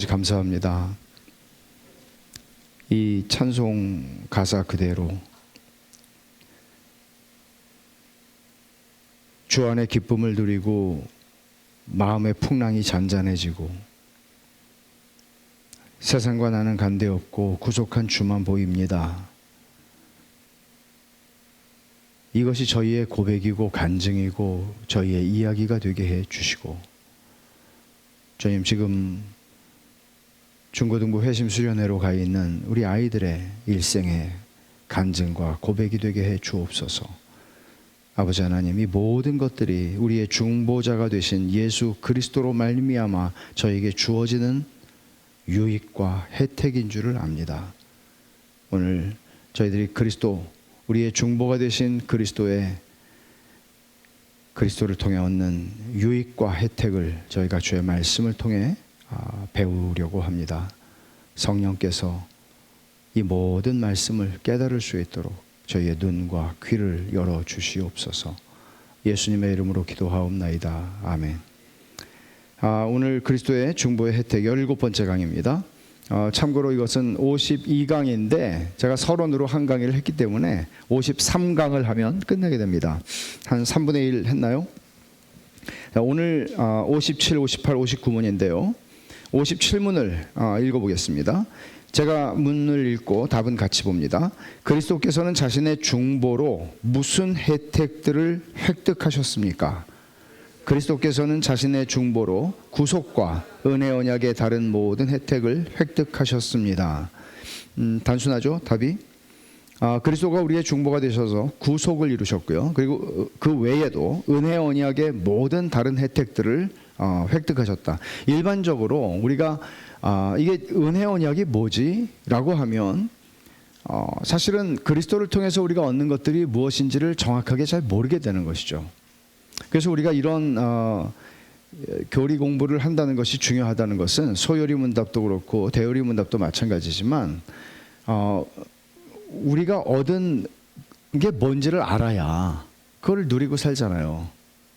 감사합니다. 이 찬송 가사 그대로 주 안에 기쁨을 누리고 마음의 풍랑이 잔잔해지고 세상과 나는 간대없고 구속한 주만 보입니다. 이것이 저희의 고백이고 간증이고 저희의 이야기가 되게 해 주시고, 주님, 지금 중고등부 회심 수련회로 가 있는 우리 아이들의 일생의 간증과 고백이 되게 해 주옵소서. 아버지 하나님, 이 모든 것들이 우리의 중보자가 되신 예수 그리스도로 말미암아 저에게 주어지는 유익과 혜택인 줄을 압니다. 오늘 저희들이 그리스도, 우리의 중보가 되신 그리스도를 통해 얻는 유익과 혜택을 저희가 주의 말씀을 통해 배우려고 합니다. 성령께서 이 모든 말씀을 깨달을 수 있도록 저희의 눈과 귀를 열어 주시옵소서. 예수님의 이름으로 기도하옵나이다. 아멘. 오늘 그리스도의 중보의 혜택 17번째 강의입니다. 참고로 이것은 52강인데 제가 서론으로 한 강의를 했기 때문에 53강을 하면 끝내게 됩니다. 한 3분의 1 했나요? 오늘 57, 58, 59문인데요. 57문을 읽어보겠습니다. 제가 문을 읽고 답은 같이 봅니다. 그리스도께서는 자신의 중보로 무슨 혜택들을 획득하셨습니까? 그리스도께서는 자신의 중보로 구속과 은혜 언약의 다른 모든 혜택을 획득하셨습니다. 단순하죠, 답이? 그리스도가 우리의 중보가 되셔서 구속을 이루셨고요. 그리고 그 외에도 은혜 언약의 모든 다른 혜택들을 획득하셨다. 일반적으로 우리가 이게 은혜 언약이 뭐지? 라고 하면 사실은 그리스도를 통해서 우리가 얻는 것들이 무엇인지를 정확하게 잘 모르게 되는 것이죠. 그래서 우리가 이런 교리 공부를 한다는 것이 중요하다는 것은 소요리 문답도 그렇고 대요리 문답도 마찬가지지만 우리가 얻은 게 뭔지를 알아야 그걸 누리고 살잖아요.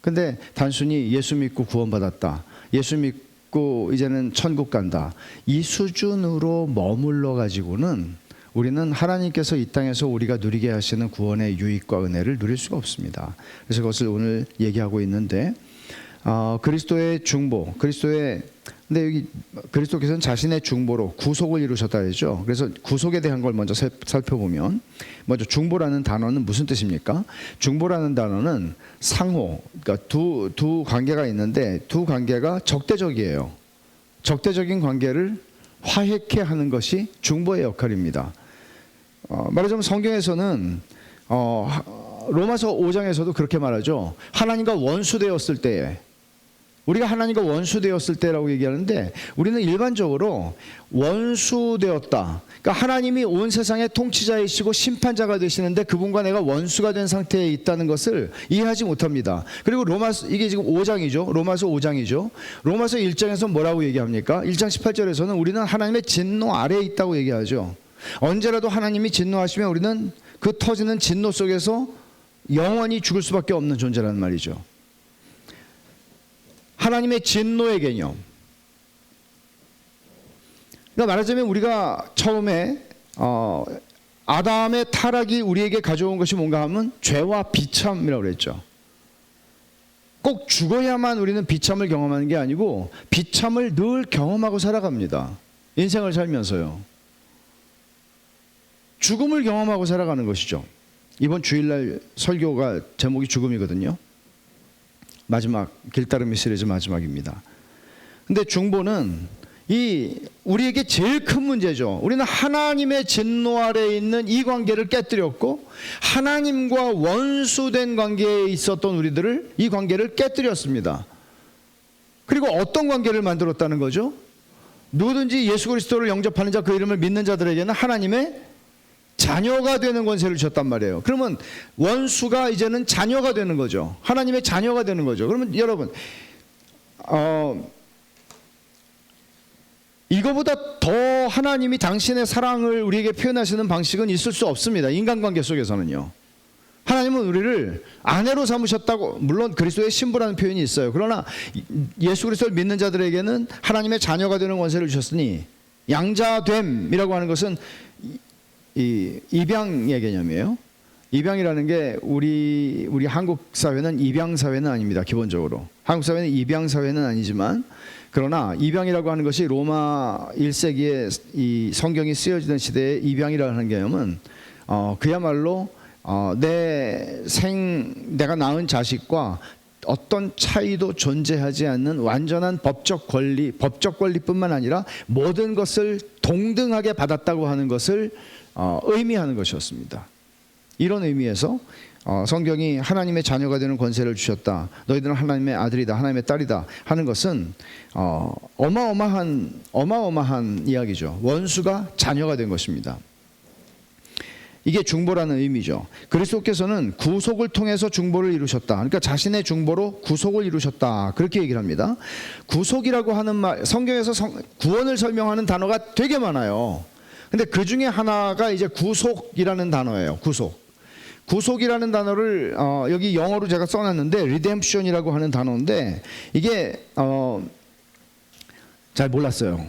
근데 단순히 예수 믿고 구원받았다, 예수 믿고 이제는 천국 간다, 이 수준으로 머물러 가지고는 우리는 하나님께서 이 땅에서 우리가 누리게 하시는 구원의 유익과 은혜를 누릴 수가 없습니다. 그래서 그것을 오늘 얘기하고 있는데, 그리스도의 중보, 근데 여기 그리스도께서는 자신의 중보로 구속을 이루셨다 했죠. 그래서 구속에 대한 걸 먼저 살펴보면, 먼저 중보라는 단어는 무슨 뜻입니까? 중보라는 단어는 상호, 그러니까 두 관계가 있는데 두 관계가 적대적이에요. 적대적인 관계를 화해케 하는 것이 중보의 역할입니다. 말하자면 성경에서는 로마서 5장에서도 그렇게 말하죠. 하나님과 원수되었을 때에, 우리가 하나님과 원수되었을 때라고 얘기하는데, 우리는 일반적으로 원수되었다, 그러니까 하나님이 온 세상의 통치자이시고 심판자가 되시는데 그분과 내가 원수가 된 상태에 있다는 것을 이해하지 못합니다. 그리고 이게 지금 5장이죠. 로마서 5장이죠. 로마서 1장에서 뭐라고 얘기합니까? 1장 18절에서는 우리는 하나님의 진노 아래에 있다고 얘기하죠. 언제라도 하나님이 진노하시면 우리는 그 터지는 진노 속에서 영원히 죽을 수밖에 없는 존재라는 말이죠. 하나님의 진노의 개념. 그러니까 말하자면 우리가 처음에 아담의 타락이 우리에게 가져온 것이 뭔가 하면 죄와 비참이라고 그랬죠. 꼭 죽어야만 우리는 비참을 경험하는 게 아니고 비참을 늘 경험하고 살아갑니다. 인생을 살면서요. 죽음을 경험하고 살아가는 것이죠. 이번 주일날 설교가 제목이 죽음이거든요. 마지막 길따름이 시리즈 마지막입니다. 근데 중보는 우리에게 제일 큰 문제죠. 우리는 하나님의 진노 아래에 있는 이 관계를 깨뜨렸고, 하나님과 원수된 관계에 있었던 우리들을, 이 관계를 깨뜨렸습니다. 그리고 어떤 관계를 만들었다는 거죠? 누구든지 예수 그리스도를 영접하는 자, 그 이름을 믿는 자들에게는 하나님의 자녀가 되는 권세를 주셨단 말이에요. 그러면 원수가 이제는 자녀가 되는 거죠. 하나님의 자녀가 되는 거죠. 그러면 여러분, 이거보다 더 하나님이 당신의 사랑을 우리에게 표현하시는 방식은 있을 수 없습니다. 인간관계 속에서는요. 하나님은 하나님은 우리를 아내로 삼으셨다고, 물론 그리스도의 신부라는 표현이 있어요. 그러나 예수 그리스도를 믿는 자들에게는 하나님의 자녀가 되는 권세를 주셨으니, 양자됨이라고 하는 것은 이 입양의 개념이에요. 입양이라는 게 우리 한국 사회는 입양 사회는 아닙니다. 기본적으로 한국 사회는 입양 사회는 아니지만, 그러나 입양이라고 하는 것이 로마 1세기에 이 성경이 쓰여지던 시대의 입양이라는 하는 개념은 그야말로 내가 낳은 자식과 어떤 차이도 존재하지 않는 완전한 법적 권리뿐만 아니라 모든 것을 동등하게 받았다고 하는 것을 의미하는 것이었습니다. 이런 의미에서 성경이 하나님의 자녀가 되는 권세를 주셨다, 너희들은 하나님의 아들이다, 하나님의 딸이다 하는 것은 어마어마한 이야기죠. 원수가 자녀가 된 것입니다. 이게 중보라는 의미죠. 그리스도께서는 구속을 통해서 중보를 이루셨다. 그러니까 자신의 중보로 구속을 이루셨다. 그렇게 얘기를 합니다. 구속이라고 하는 말, 성경에서 구원을 설명하는 단어가 되게 많아요. 근데 그 중에 하나가 이제 구속이라는 단어예요. 구속이라는 단어를 여기 영어로 제가 써놨는데 redemption이라고 하는 단어인데, 이게 잘 몰랐어요.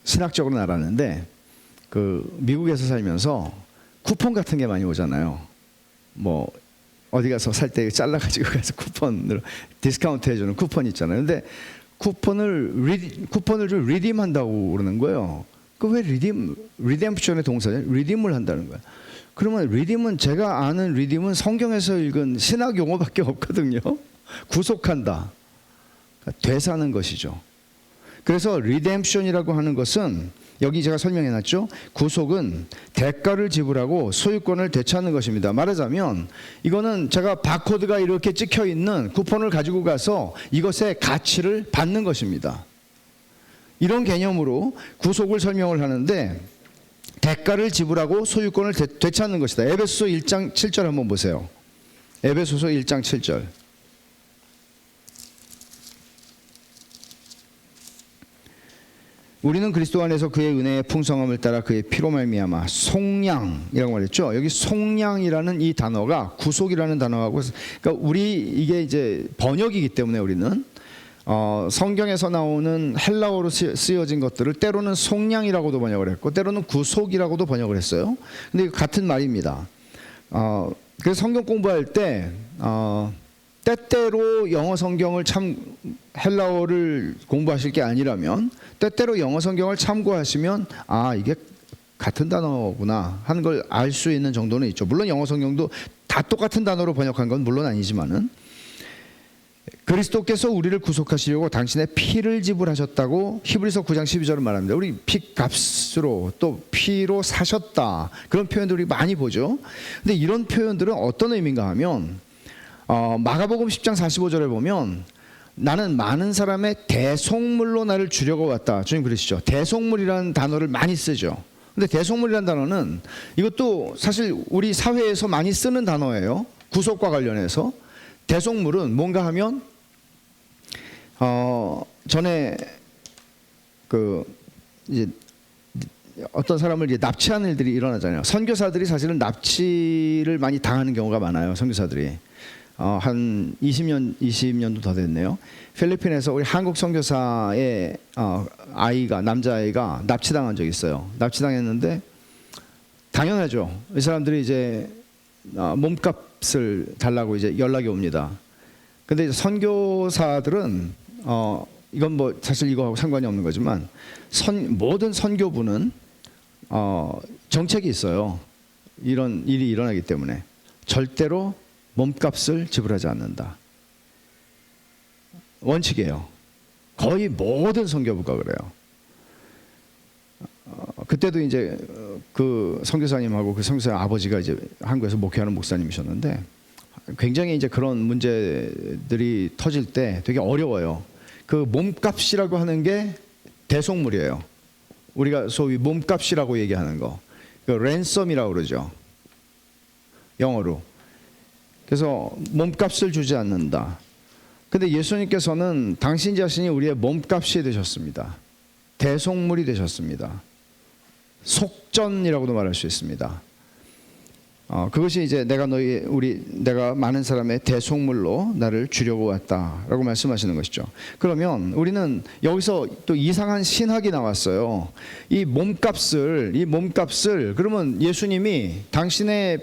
신학적으로는 알았는데, 그 미국에서 살면서 쿠폰 같은 게 많이 오잖아요. 뭐 어디 가서 살 때 잘라가지고 가서 쿠폰으로 디스카운트 해주는 쿠폰 있잖아요. 근데 쿠폰을 좀 리딤한다고 그러는 거예요. 그 왜 리뎀프션의 동사냐? 리딤을 한다는 거야. 그러면 리딤은, 제가 아는 리딤은 성경에서 읽은 신학 용어밖에 없거든요. 구속한다, 되사는 것이죠. 그래서 리뎀션이라고 하는 것은, 여기 제가 설명해놨죠. 구속은 대가를 지불하고 소유권을 되찾는 것입니다. 말하자면 이거는 제가 바코드가 이렇게 찍혀있는 쿠폰을 가지고 가서 이것의 가치를 받는 것입니다. 이런 개념으로 구속을 설명을 하는데, 대가를 지불하고 소유권을 되찾는 것이다. 에베소서 1장 7절 한번 보세요. 에베소서 1장 7절. 우리는 그리스도 안에서 그의 은혜의 풍성함을 따라 그의 피로 말미암아 속량이라고 말했죠. 여기 속량이라는 이 단어가 구속이라는 단어하고, 그러니까 이게 이제 번역이기 때문에 우리는 성경에서 나오는 헬라어로 쓰여진 것들을 때로는 속량이라고도 번역을 했고, 때로는 구속이라고도 번역을 했어요. 근데 같은 말입니다. 그래서 성경 공부할 때 때때로 영어 성경을 헬라어를 공부하실 게 아니라면 때때로 영어 성경을 참고하시면 이게 같은 단어구나 하는 걸 알 수 있는 정도는 있죠. 물론 영어 성경도 다 똑같은 단어로 번역한 건 물론 아니지만은, 그리스도께서 우리를 구속하시려고 당신의 피를 지불하셨다고 히브리서 9장 12절은 말합니다. 우리 피값으로, 또 피로 사셨다, 그런 표현들 우리 많이 보죠. 근데 이런 표현들은 어떤 의미인가 하면, 마가복음 10장 45절에 보면 나는 많은 사람의 대속물로 나를 주려고 왔다, 주님 그러시죠. 대속물이라는 단어를 많이 쓰죠. 근데 대속물이라는 단어는 이것도 사실 우리 사회에서 많이 쓰는 단어예요. 구속과 관련해서. 대속물은 뭔가 하면 전에 이제 어떤 사람을 이제 납치하는 일들이 일어나잖아요. 선교사들이 사실은 납치를 많이 당하는 경우가 많아요. 선교사들이 한 20년도 더 됐네요. 필리핀에서 우리 한국 선교사의 남자아이가 납치당한 적이 있어요. 납치당했는데 당연하죠. 이 사람들이 이제 몸값을 달라고 이제 연락이 옵니다. 근데 이제 선교사들은 이건 뭐 사실 이거하고 상관이 없는 거지만 모든 선교부는 정책이 있어요. 이런 일이 일어나기 때문에 절대로 몸값을 지불하지 않는다. 원칙이에요. 거의 모든 선교부가 그래요. 그때도 이제 그 선교사님하고 그 선교사 아버지가 이제 한국에서 목회하는 목사님이셨는데, 굉장히 이제 그런 문제들이 터질 때 되게 어려워요. 그 몸값이라고 하는 게 대속물이에요. 우리가 소위 몸값이라고 얘기하는 거, 그 랜섬이라고 그러죠, 영어로. 그래서 몸값을 주지 않는다. 근데 예수님께서는 당신 자신이 우리의 몸값이 되셨습니다. 대속물이 되셨습니다. 속전이라고도 말할 수 있습니다. 그것이 이제 내가 많은 사람의 대속물로 나를 주려고 왔다라고 말씀하시는 것이죠. 그러면 우리는 여기서 또 이상한 신학이 나왔어요. 이 몸값을 그러면 예수님이 당신의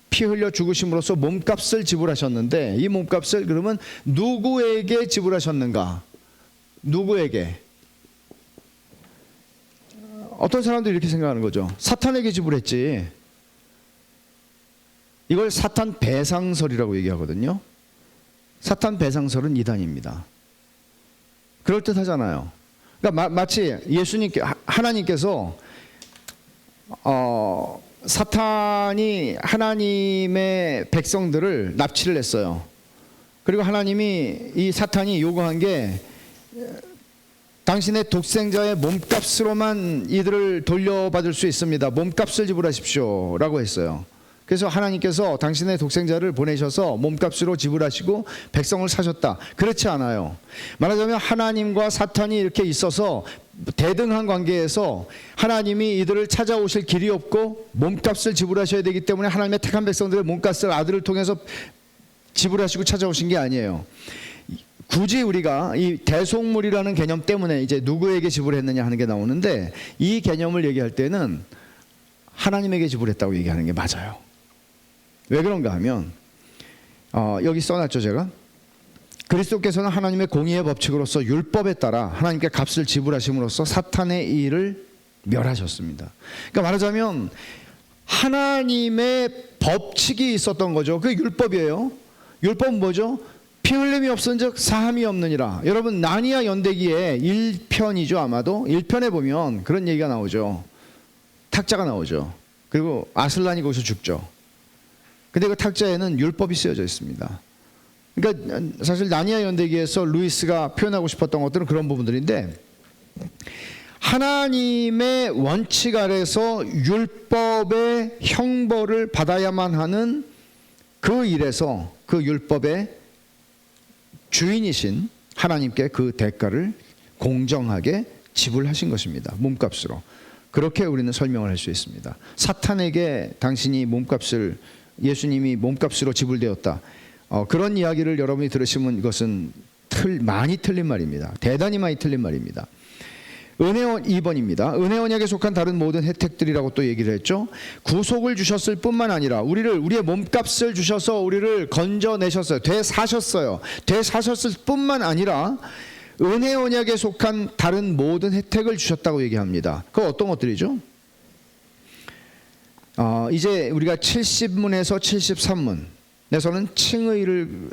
피 흘려 죽으심으로써 몸값을 지불하셨는데, 이 몸값을 그러면 누구에게 지불하셨는가? 누구에게? 어떤 사람들이 이렇게 생각하는 거죠. 사탄에게 지불했지. 이걸 사탄 배상설이라고 얘기하거든요. 사탄 배상설은 이단입니다. 그럴듯하잖아요. 그러니까 마치 하나님께서 사탄이 하나님의 백성들을 납치를 했어요. 그리고 하나님이 이 사탄이 요구한 게 당신의 독생자의 몸값으로만 이들을 돌려받을 수 있습니다. 몸값을 지불하십시오 라고 했어요. 그래서 하나님께서 당신의 독생자를 보내셔서 몸값으로 지불하시고 백성을 사셨다. 그렇지 않아요. 말하자면 하나님과 사탄이 이렇게 있어서 대등한 관계에서 하나님이 이들을 찾아오실 길이 없고 몸값을 지불하셔야 되기 때문에 하나님의 택한 백성들의 몸값을 아들을 통해서 지불하시고 찾아오신 게 아니에요. 굳이 우리가 이 대속물이라는 개념 때문에 이제 누구에게 지불했느냐 하는 게 나오는데, 이 개념을 얘기할 때는 하나님에게 지불했다고 얘기하는 게 맞아요. 왜 그런가 하면 여기 써놨죠. 제가 그리스도께서는 하나님의 공의의 법칙으로서 율법에 따라 하나님께 값을 지불하심으로써 사탄의 일을 멸하셨습니다. 그러니까 말하자면 하나님의 법칙이 있었던 거죠. 그게 율법이에요. 율법은 뭐죠? 피 흘림이 없은즉 사함이 없느니라. 여러분 나니아 연대기에 1편이죠. 아마도 1편에 보면 그런 얘기가 나오죠. 탁자가 나오죠. 그리고 아슬란이 거기서 죽죠. 근데 그 탁자에는 율법이 쓰여져 있습니다. 그러니까 사실 나니아 연대기에서 루이스가 표현하고 싶었던 것들은 그런 부분들인데, 하나님의 원칙 아래서 율법의 형벌을 받아야만 하는 그 일에서 그 율법의 주인이신 하나님께 그 대가를 공정하게 지불하신 것입니다. 몸값으로. 그렇게 우리는 설명을 할 수 있습니다. 사탄에게 당신이 예수님이 몸값으로 지불되었다. 그런 이야기를 여러분이 들으시면 이것은 많이 틀린 말입니다. 대단히 많이 틀린 말입니다. 은혜원 2번입니다. 은혜 언약에 속한 다른 모든 혜택들이라고 또 얘기를 했죠. 구속을 주셨을 뿐만 아니라 우리의 몸값을 주셔서 우리를 건져내셨어요. 되사셨어요. 되사셨을 뿐만 아니라 은혜 언약에 속한 다른 모든 혜택을 주셨다고 얘기합니다. 그 어떤 것들이죠? 이제 우리가 70문에서 73문에서는 칭의를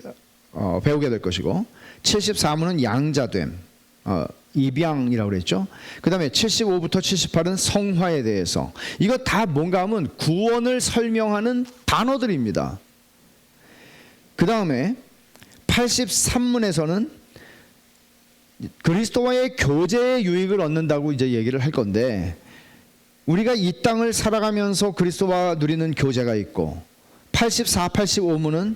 배우게 될 것이고, 74문은 양자됨, 입양이라고 그랬죠. 그 다음에 75부터 78은 성화에 대해서, 이거 다 뭔가 하면 구원을 설명하는 단어들입니다. 그 다음에 83문에서는 그리스도와의 교제의 유익을 얻는다고 이제 얘기를 할 건데, 우리가 이 땅을 살아가면서 그리스도와 누리는 교제가 있고, 84, 85문은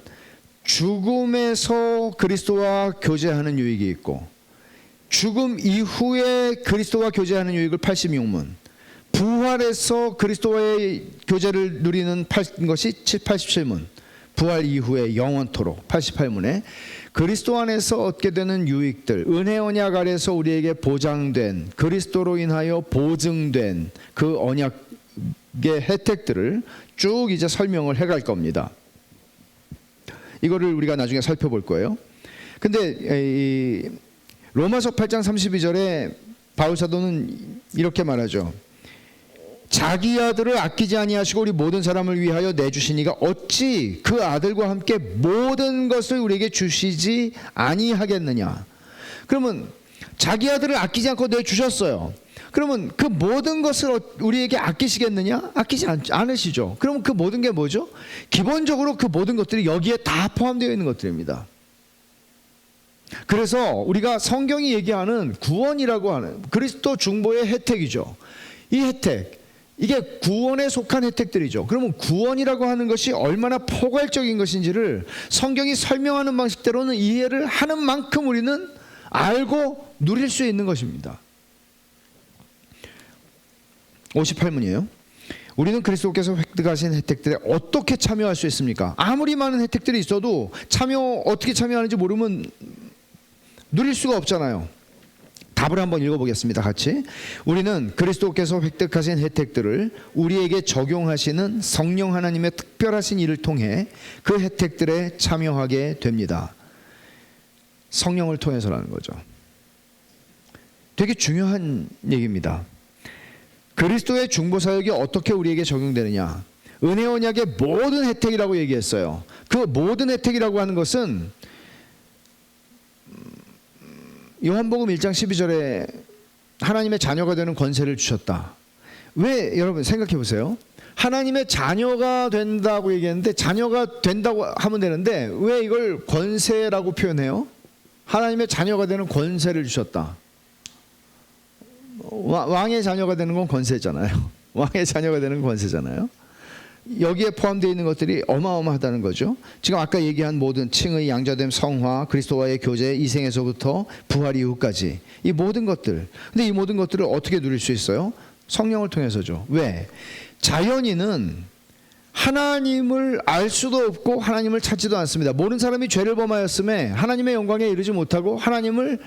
죽음에서 그리스도와 교제하는 유익이 있고, 죽음 이후에 그리스도와 교제하는 유익을 86문, 부활에서 그리스도와의 교제를 누리는 것이 87문, 부활 이후에 영원토록 88문에 그리스도 안에서 얻게 되는 유익들, 은혜 언약 아래서 우리에게 보장된, 그리스도로 인하여 보증된 그 언약의 혜택들을 쭉 이제 설명을 해갈 겁니다. 이거를 우리가 나중에 살펴볼 거예요. 근데 로마서 8장 32절에 바울 사도는 이렇게 말하죠. 자기 아들을 아끼지 아니하시고 우리 모든 사람을 위하여 내주신 이가 어찌 그 아들과 함께 모든 것을 우리에게 주시지 아니하겠느냐. 그러면 자기 아들을 아끼지 않고 내주셨어요. 그러면 그 모든 것을 우리에게 아끼시겠느냐? 아끼지 않으시죠. 그러면 그 모든 게 뭐죠? 기본적으로 그 모든 것들이 여기에 다 포함되어 있는 것들입니다. 그래서 우리가 성경이 얘기하는 구원이라고 하는 그리스도 중보의 혜택이죠. 이 혜택, 이게 구원에 속한 혜택들이죠. 그러면 구원이라고 하는 것이 얼마나 포괄적인 것인지를 성경이 설명하는 방식대로는 이해를 하는 만큼 우리는 알고 누릴 수 있는 것입니다. 58문이에요. 우리는 그리스도께서 획득하신 혜택들에 어떻게 참여할 수 있습니까? 아무리 많은 혜택들이 있어도 어떻게 참여하는지 모르면 누릴 수가 없잖아요. 답을 한번 읽어보겠습니다. 같이. 우리는 그리스도께서 획득하신 혜택들을 우리에게 적용하시는 성령 하나님의 특별하신 일을 통해 그 혜택들에 참여하게 됩니다. 성령을 통해서라는 거죠. 되게 중요한 얘기입니다. 그리스도의 중보사역이 어떻게 우리에게 적용되느냐? 은혜 언약의 모든 혜택이라고 얘기했어요. 그 모든 혜택이라고 하는 것은 요한복음 1장 12절에 하나님의 자녀가 되는 권세를 주셨다. 왜 여러분 생각해 보세요. 하나님의 자녀가 된다고 얘기했는데 자녀가 된다고 하면 되는데 왜 이걸 권세라고 표현해요? 하나님의 자녀가 되는 권세를 주셨다. 왕의 자녀가 되는 건 권세잖아요. 왕의 자녀가 되는 건 권세잖아요. 여기에 포함되어 있는 것들이 어마어마하다는 거죠. 지금 아까 얘기한 모든 칭의, 양자됨, 성화, 그리스도와의 교제, 이생에서부터 부활 이후까지 이 모든 것들. 근데 이 모든 것들을 어떻게 누릴 수 있어요? 성령을 통해서죠. 왜? 자연인은 하나님을 알 수도 없고 하나님을 찾지도 않습니다. 모든 사람이 죄를 범하였음에 하나님의 영광에 이르지 못하고 하나님을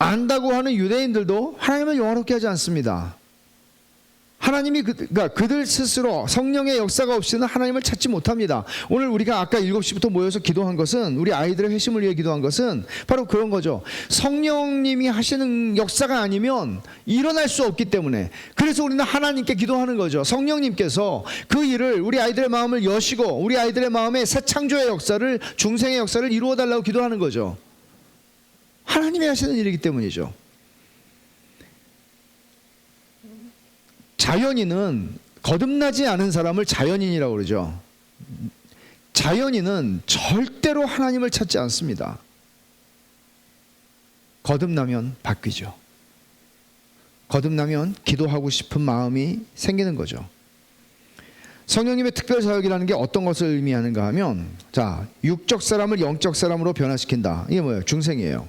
안다고 하는 유대인들도 하나님을 영화롭게 하지 않습니다. 하나님이 그러니까 그들 스스로 성령의 역사가 없이는 하나님을 찾지 못합니다. 오늘 우리가 아까 7시부터 모여서 기도한 것은 우리 아이들의 회심을 위해 기도한 것은 바로 그런 거죠. 성령님이 하시는 역사가 아니면 일어날 수 없기 때문에 그래서 우리는 하나님께 기도하는 거죠. 성령님께서 그 일을 우리 아이들의 마음을 여시고 우리 아이들의 마음에 새 창조의 역사를 중생의 역사를 이루어 달라고 기도하는 거죠. 하나님이 하시는 일이기 때문이죠. 자연인은 거듭나지 않은 사람을 자연인이라고 그러죠. 자연인은 절대로 하나님을 찾지 않습니다. 거듭나면 바뀌죠. 거듭나면 기도하고 싶은 마음이 생기는 거죠. 성령님의 특별 사역이라는 게 어떤 것을 의미하는가 하면 자, 육적 사람을 영적 사람으로 변화시킨다. 이게 뭐예요? 중생이에요.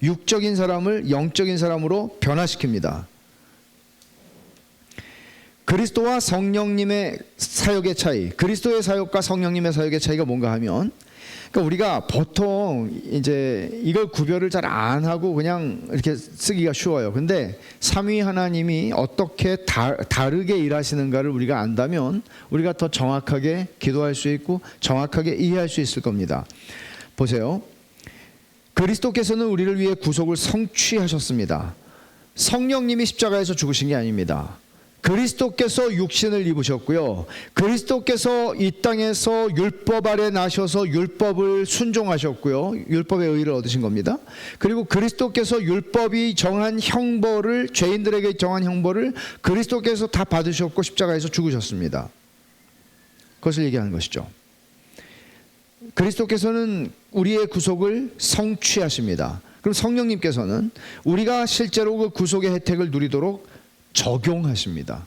육적인 사람을 영적인 사람으로 변화시킵니다. 그리스도와 성령님의 사역의 차이, 그리스도의 사역과 성령님의 사역의 차이가 뭔가 하면, 그러니까 우리가 보통 이제 이걸 구별을 잘 안 하고 그냥 이렇게 쓰기가 쉬워요. 근데 삼위 하나님이 어떻게 다르게 일하시는가를 우리가 안다면 우리가 더 정확하게 기도할 수 있고 정확하게 이해할 수 있을 겁니다. 보세요. 그리스도께서는 우리를 위해 구속을 성취하셨습니다. 성령님이 십자가에서 죽으신 게 아닙니다. 그리스도께서 육신을 입으셨고요. 그리스도께서 이 땅에서 율법 아래 나셔서 율법을 순종하셨고요. 율법의 의의를 얻으신 겁니다. 그리고 그리스도께서 율법이 정한 형벌을, 죄인들에게 정한 형벌을 그리스도께서 다 받으셨고 십자가에서 죽으셨습니다. 그것을 얘기하는 것이죠. 그리스도께서는 우리의 구속을 성취하십니다. 그럼 성령님께서는 우리가 실제로 그 구속의 혜택을 누리도록 적용하십니다.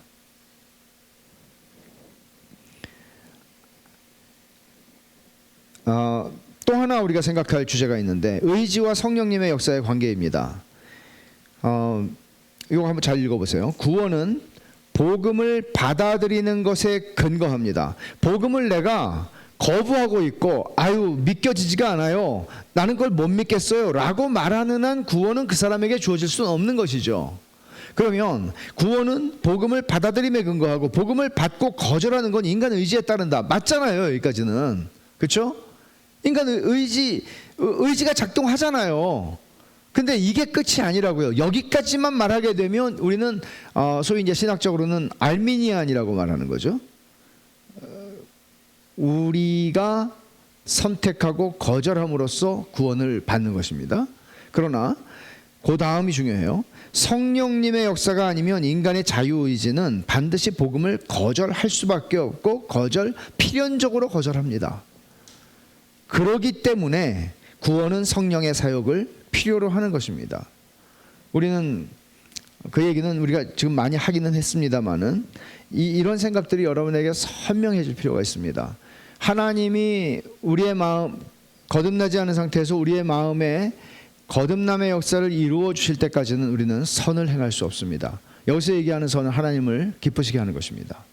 또 하나 우리가 생각할 주제가 있는데 의지와 성령님의 역사의 관계입니다. 이거 한번 잘 읽어보세요. 구원은 복음을 받아들이는 것에 근거합니다. 복음을 내가 거부하고 있고 믿겨지지가 않아요. 나는 그걸 못 믿겠어요 라고 말하는 한 구원은 그 사람에게 주어질 수는 없는 것이죠. 그러면 구원은 복음을 받아들임에 근거하고 복음을 받고 거절하는 건 인간 의지에 따른다. 맞잖아요. 여기까지는. 그렇죠? 인간의 의지가 작동하잖아요. 근데 이게 끝이 아니라고요. 여기까지만 말하게 되면 우리는 소위 이제 신학적으로는 알미니안이라고 말하는 거죠. 우리가 선택하고 거절함으로써 구원을 받는 것입니다. 그러나 그 다음이 중요해요. 성령님의 역사가 아니면 인간의 자유의지는 반드시 복음을 거절할 수밖에 없고 필연적으로 거절합니다. 그렇기 때문에 구원은 성령의 사역을 필요로 하는 것입니다. 우리는 그 얘기는 우리가 지금 많이 하기는 했습니다만은 이런 생각들이 여러분에게 선명해질 필요가 있습니다. 하나님이 우리의 마음, 거듭나지 않은 상태에서 우리의 마음에 거듭남의 역사를 이루어 주실 때까지는 우리는 선을 행할 수 없습니다. 여기서 얘기하는 선은 하나님을 기쁘시게 하는 것입니다.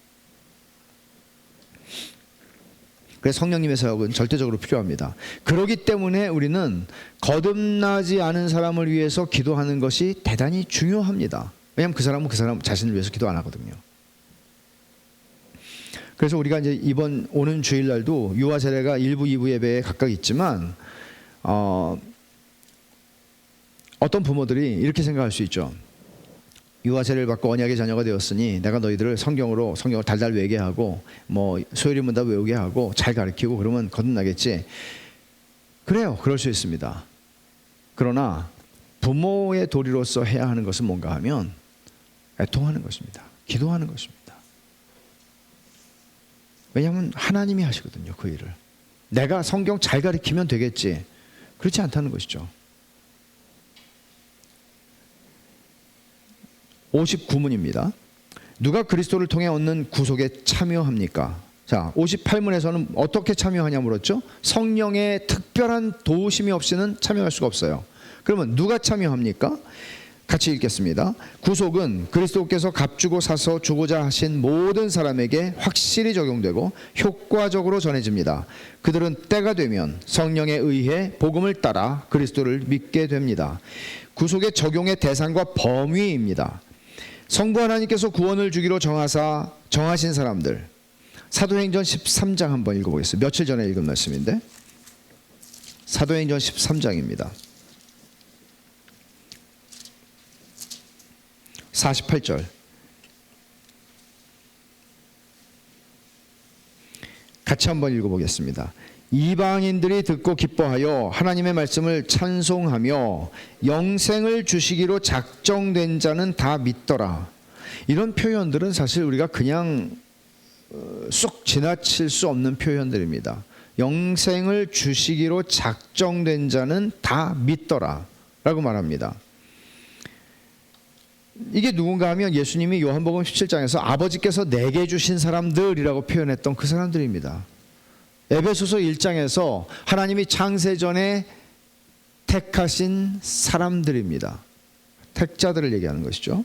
그래서 성령님의 사역은 절대적으로 필요합니다. 그렇기 때문에 우리는 거듭나지 않은 사람을 위해서 기도하는 것이 대단히 중요합니다. 왜냐하면 그 사람은 그 사람 자신을 위해서 기도 안 하거든요. 그래서 우리가 이제 이번 오는 주일날도 유아 세례가 1부, 2부 예배에 각각 있지만 어떤 부모들이 이렇게 생각할 수 있죠. 유아 세례를 받고 언약의 자녀가 되었으니 내가 너희들을 성경을 달달 외게 하고 뭐 소요리 문답 외우게 하고 잘 가르치고 그러면 거듭나겠지. 그래요. 그럴 수 있습니다. 그러나 부모의 도리로서 해야 하는 것은 뭔가 하면 애통하는 것입니다. 기도하는 것입니다. 왜냐하면 하나님이 하시거든요. 그 일을. 내가 성경 잘 가르치면 되겠지. 그렇지 않다는 것이죠. 59문입니다. 누가 그리스도를 통해 얻는 구속에 참여합니까? 자, 58문에서는 어떻게 참여하냐 물었죠? 성령의 특별한 도우심이 없이는 참여할 수가 없어요. 그러면 누가 참여합니까? 같이 읽겠습니다. 구속은 그리스도께서 값주고 사서 주고자 하신 모든 사람에게 확실히 적용되고 효과적으로 전해집니다. 그들은 때가 되면 성령에 의해 복음을 따라 그리스도를 믿게 됩니다. 구속의 적용의 대상과 범위입니다. 성부 하나님께서 구원을 주기로 정하신 사람들, 사도행전 13장 한번 읽어보겠습니다. 며칠 전에 읽은 말씀인데 사도행전 13장입니다. 48절. 같이 한번 읽어보겠습니다. 이방인들이 듣고 기뻐하여 하나님의 말씀을 찬송하며 영생을 주시기로 작정된 자는 다 믿더라. 이런 표현들은 사실 우리가 그냥 쏙 지나칠 수 없는 표현들입니다. 영생을 주시기로 작정된 자는 다 믿더라 라고 말합니다. 이게 누군가 하면 예수님이 요한복음 17장에서 아버지께서 내게 주신 사람들이라고 표현했던 그 사람들입니다. 에베소서 1장에서 하나님이 창세전에 택하신 사람들입니다. 택자들을 얘기하는 것이죠.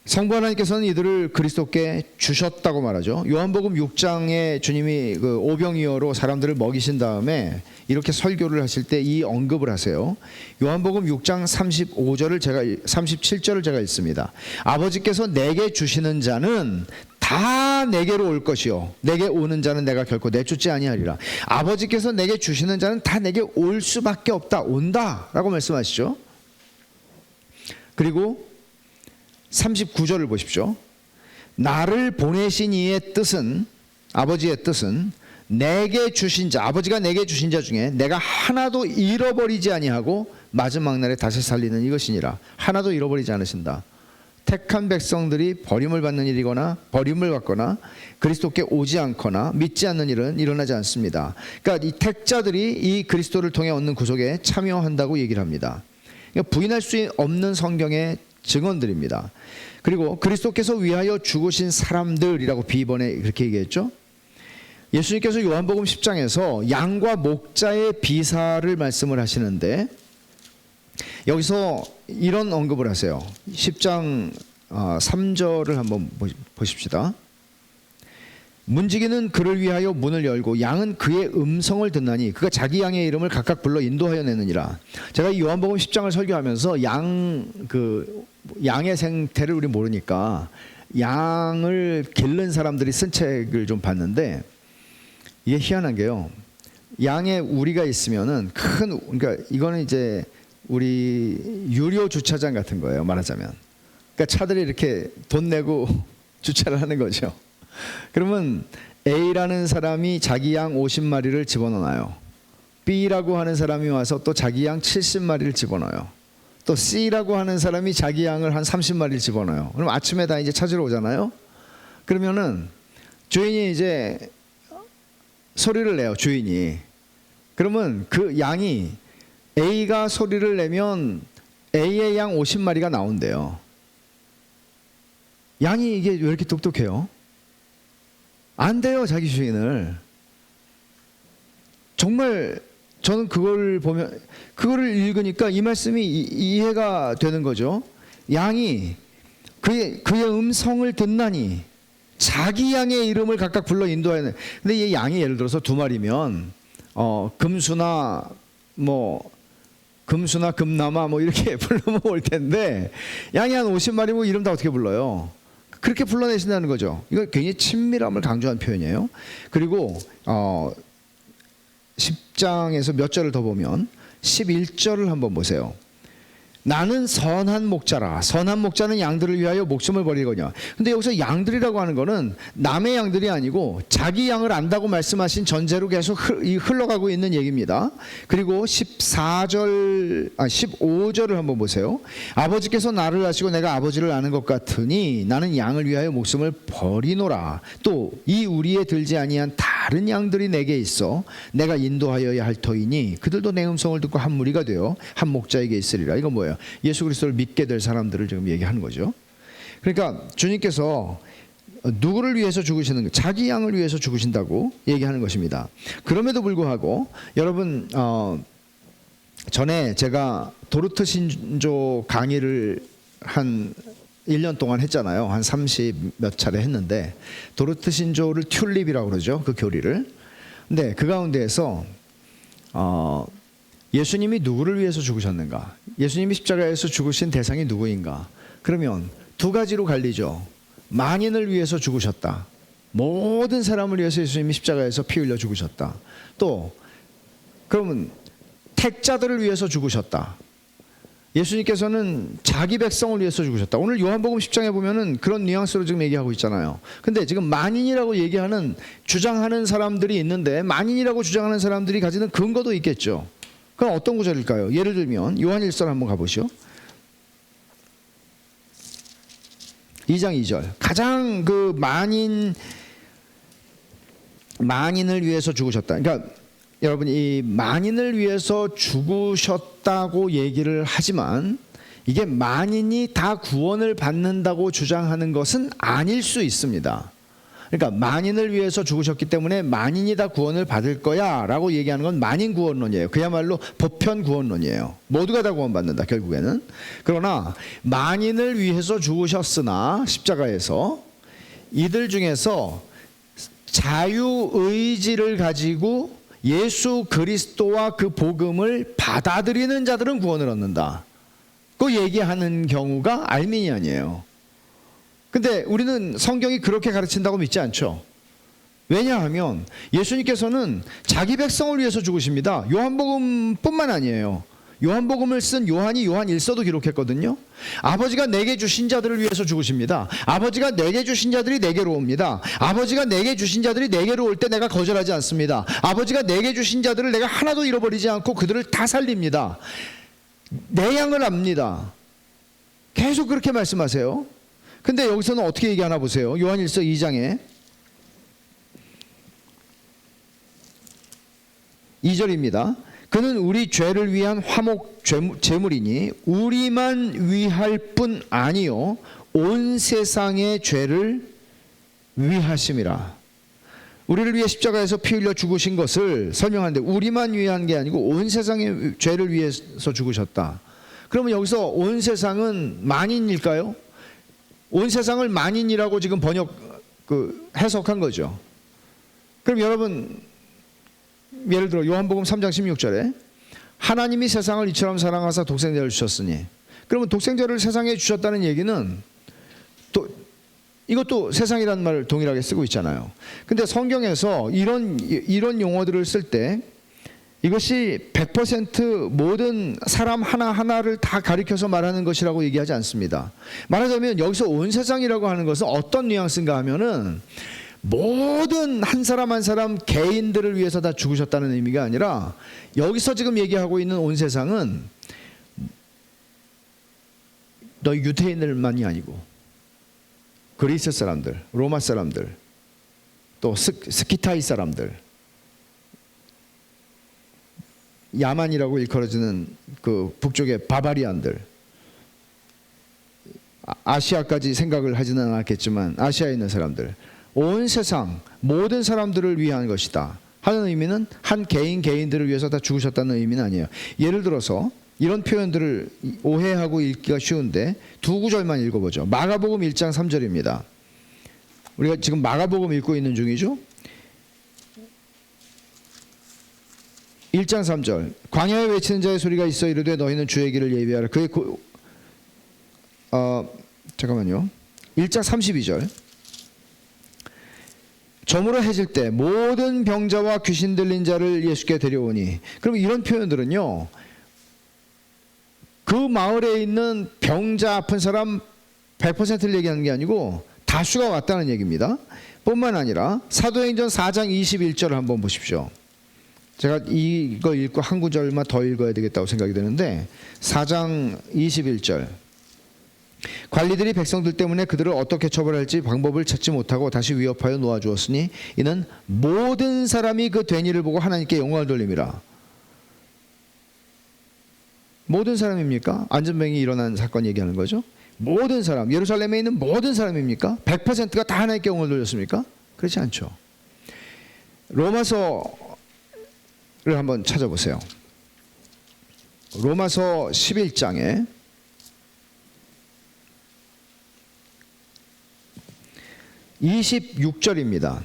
성부 하나님께서는 이들을 그리스도께 주셨다고 말하죠. 요한복음 6장에 주님이 그 오병이어로 사람들을 먹이신 다음에 이렇게 설교를 하실 때 이 언급을 하세요. 요한복음 6장 37절을 제가 읽습니다. 아버지께서 내게 주시는 자는 다 내게로 올 것이요 내게 오는 자는 내가 결코 내쫓지 아니하리라. 아버지께서 내게 주시는 자는 다 내게 올 수밖에 없다. 온다 라고 말씀하시죠. 그리고 39절을 보십시오. 나를 보내신 이의 뜻은, 아버지의 뜻은 내게 주신 자, 아버지가 내게 주신 자 중에 내가 하나도 잃어버리지 아니하고 마지막 날에 다시 살리는 이것이니라. 하나도 잃어버리지 않으신다. 택한 백성들이 버림을 받는 일이거나 버림을 받거나 그리스도께 오지 않거나 믿지 않는 일은 일어나지 않습니다. 그러니까 이 택자들이 이 그리스도를 통해 얻는 구속에 참여한다고 얘기를 합니다. 그러니까 부인할 수 없는 성경의 증언들입니다. 그리고 그리스도께서 위하여 죽으신 사람들이라고 비번에 그렇게 얘기했죠. 예수님께서 요한복음 10장에서 양과 목자의 비사를 말씀을 하시는데 여기서 이런 언급을 하세요. 10장 3절을 한번 보십시다. 문지기는 그를 위하여 문을 열고 양은 그의 음성을 듣나니 그가 자기 양의 이름을 각각 불러 인도하여 내느니라. 제가 이 요한복음 10장을 설교하면서 양의 생태를 우리 모르니까 양을 기른 사람들이 쓴 책을 좀 봤는데 이게 희한한 게요. 양에 우리가 있으면은 그러니까 이거는 이제 우리 유료 주차장 같은 거예요, 말하자면. 그러니까 차들이 이렇게 돈 내고 주차를 하는 거죠. 그러면 A라는 사람이 자기 양 50마리를 집어넣어요. B라고 하는 사람이 와서 또 자기 양 70마리를 집어넣어요. 또 C라고 하는 사람이 자기 양을 한 30마리를 집어넣어요. 그럼 아침에 다 이제 찾으러 오잖아요. 그러면은 주인이 이제 소리를 내요, 주인이. 그러면 그 양이 A가 소리를 내면 A의 양 50마리가 나온대요. 양이 이게 왜 이렇게 똑똑해요? 안 돼요, 자기 주인을. 정말 저는 그걸 보면, 그거를 읽으니까 이 말씀이 이해가 되는 거죠. 양이 그의 음성을 듣나니 자기 양의 이름을 각각 불러 인도하여. 근데 이 양이 예를 들어서 두 마리면 금수나 금나마 이렇게 불러면 올 텐데, 양이 한 50마리면 이름 다 어떻게 불러요? 그렇게 불러내신다는 거죠. 이거 굉장히 친밀함을 강조한 표현이에요. 그리고 10장에서 몇 절을 더 보면 11절을 한번 보세요. 나는 선한 목자라. 선한 목자는 양들을 위하여 목숨을 버리거냐. 근데 여기서 양들이라고 하는 거는 남의 양들이 아니고 자기 양을 안다고 말씀하신 전제로 계속 흘러가고 있는 얘기입니다. 그리고 15절을 한번 보세요. 아버지께서 나를 아시고 내가 아버지를 아는 것 같으니 나는 양을 위하여 목숨을 버리노라. 또 이 우리에 들지 아니한 다른 양들이 내게 있어 내가 인도하여야 할 터이니 그들도 내 음성을 듣고 한 무리가 되어 한 목자에게 있으리라. 이건 뭐예요? 예수 그리스도를 믿게 될 사람들을 지금 얘기하는 거죠. 그러니까 주님께서 누구를 위해서 죽으시는, 자기 양을 위해서 죽으신다고 얘기하는 것입니다. 그럼에도 불구하고 여러분, 전에 제가 도르트 신조 강의를 한 1년 동안 했잖아요. 한 30 몇 차례 했는데, 도르트 신조를 튤립이라고 그러죠, 그 교리를. 근데 그 가운데에서 예수님이 누구를 위해서 죽으셨는가? 예수님이 십자가에서 죽으신 대상이 누구인가? 그러면 두 가지로 갈리죠. 만인을 위해서 죽으셨다. 모든 사람을 위해서 예수님이 십자가에서 피 흘려 죽으셨다. 또 그러면 택자들을 위해서 죽으셨다. 예수님께서는 자기 백성을 위해서 죽으셨다. 오늘 요한복음 10장에 보면은 그런 뉘앙스로 지금 얘기하고 있잖아요. 근데 지금 만인이라고 주장하는 사람들이 있는데, 만인이라고 주장하는 사람들이 가지는 근거도 있겠죠. 그럼 어떤 구절일까요? 예를 들면 요한 1서 한번 가보시오. 2장 2절. 가장 그 만인을 위해서 죽으셨다. 그러니까 여러분, 이 만인을 위해서 죽으셨다고 얘기를 하지만 이게 만인이 다 구원을 받는다고 주장하는 것은 아닐 수 있습니다. 그러니까 만인을 위해서 죽으셨기 때문에 만인이 다 구원을 받을 거야 라고 얘기하는 건 만인 구원론이에요. 그야말로 보편 구원론이에요. 모두가 다 구원받는다 결국에는. 그러나 만인을 위해서 죽으셨으나 십자가에서 이들 중에서 자유의지를 가지고 예수 그리스도와 그 복음을 받아들이는 자들은 구원을 얻는다, 그 얘기하는 경우가 알미니안이에요. 근데 우리는 성경이 그렇게 가르친다고 믿지 않죠. 왜냐하면 예수님께서는 자기 백성을 위해서 죽으십니다. 요한복음뿐만 아니에요. 요한복음을 쓴 요한이 요한 1서도 기록했거든요. 아버지가 내게 주신 자들을 위해서 죽으십니다. 아버지가 내게 주신 자들이 내게로 옵니다. 아버지가 내게 주신 자들이 내게로 올 때 내가 거절하지 않습니다. 아버지가 내게 주신 자들을 내가 하나도 잃어버리지 않고 그들을 다 살립니다. 내 양을 압니다. 계속 그렇게 말씀하세요. 근데 여기서는 어떻게 얘기하나 보세요. 요한 1서 2장에 2절입니다. 그는 우리 죄를 위한 화목 제물이니 우리만 위할 뿐 아니요 온 세상의 죄를 위하심이라. 우리를 위해 십자가에서 피 흘려 죽으신 것을 설명하는데, 우리만 위한 게 아니고 온 세상의 죄를 위해서 죽으셨다. 그러면 여기서 온 세상은 만인일까요? 온 세상을 만인이라고 지금 해석한 거죠. 그럼 여러분, 예를 들어 요한복음 3장 16절에 하나님이 세상을 이처럼 사랑하사 독생자를 주셨으니, 그러면 독생자를 세상에 주셨다는 얘기는 또 이것도 세상이라는 말을 동일하게 쓰고 있잖아요. 근데 성경에서 이런 용어들을 쓸 때 이것이 100% 모든 사람 하나하나를 다 가리켜서 말하는 것이라고 얘기하지 않습니다. 말하자면 여기서 온 세상이라고 하는 것은 어떤 뉘앙스인가 하면은 모든 한 사람 한 사람 개인들을 위해서 다 죽으셨다는 의미가 아니라, 여기서 지금 얘기하고 있는 온 세상은 너 유대인들만이 아니고 그리스 사람들, 로마 사람들, 또 스키타이 사람들, 야만이라고 일컬어지는 그 북쪽의 바바리안들, 아시아까지 생각을 하지는 않았겠지만 아시아에 있는 사람들, 온 세상 모든 사람들을 위한 것이다 하는 의미는 한 개인들을 위해서 다 죽으셨다는 의미는 아니에요. 예를 들어서 이런 표현들을 오해하고 읽기가 쉬운데 두 구절만 읽어보죠. 마가복음 1장 3절입니다. 우리가 지금 마가복음 읽고 있는 중이죠. 1장 3절. 광야에 외치는 자의 소리가 있어 이르되 너희는 주의 길을 예비하라. 잠깐만요. 1장 32절. 저물어 해질 때 모든 병자와 귀신 들린 자를 예수께 데려오니. 그럼 이런 표현들은요, 그 마을에 있는 병자 아픈 사람 100%를 얘기하는 게 아니고 다수가 왔다는 얘기입니다. 뿐만 아니라 사도행전 4장 21절을 한번 보십시오. 제가 이거 읽고 한 구절만 더 읽어야 되겠다고 생각이 드는데 4장 21절. 관리들이 백성들 때문에 그들을 어떻게 처벌할지 방법을 찾지 못하고 다시 위협하여 놓아주었으니 이는 모든 사람이 그 된 일을 보고 하나님께 영광을 돌림이라. 모든 사람입니까? 안전병이 일어난 사건 얘기하는 거죠. 모든 사람, 예루살렘에 있는 모든 사람입니까? 100%가 다 하나님께 영광을 돌렸습니까? 그렇지 않죠. 로마서를 한번 찾아보세요. 로마서 11장에 26절입니다.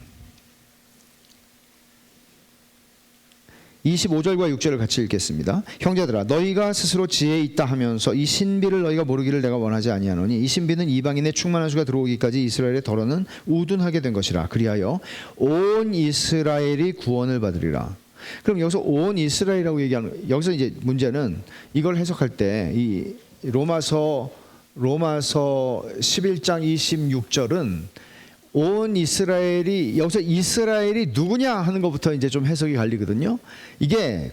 25절과 6절을 같이 읽겠습니다. 형제들아 너희가 스스로 지혜 있다 하면서 이 신비를 너희가 모르기를 내가 원하지 아니하노니 이 신비는 이방인의 충만한 수가 들어오기까지 이스라엘의 덫은 우둔하게 된 것이라. 그리하여 온 이스라엘이 구원을 받으리라. 그럼 여기서 온 이스라엘이라고 얘기하는, 여기서 이제 문제는 이걸 해석할 때 이 로마서 11장 26절은 온 이스라엘이, 여기서 이스라엘이 누구냐 하는 것부터 이제 좀 해석이 갈리거든요. 이게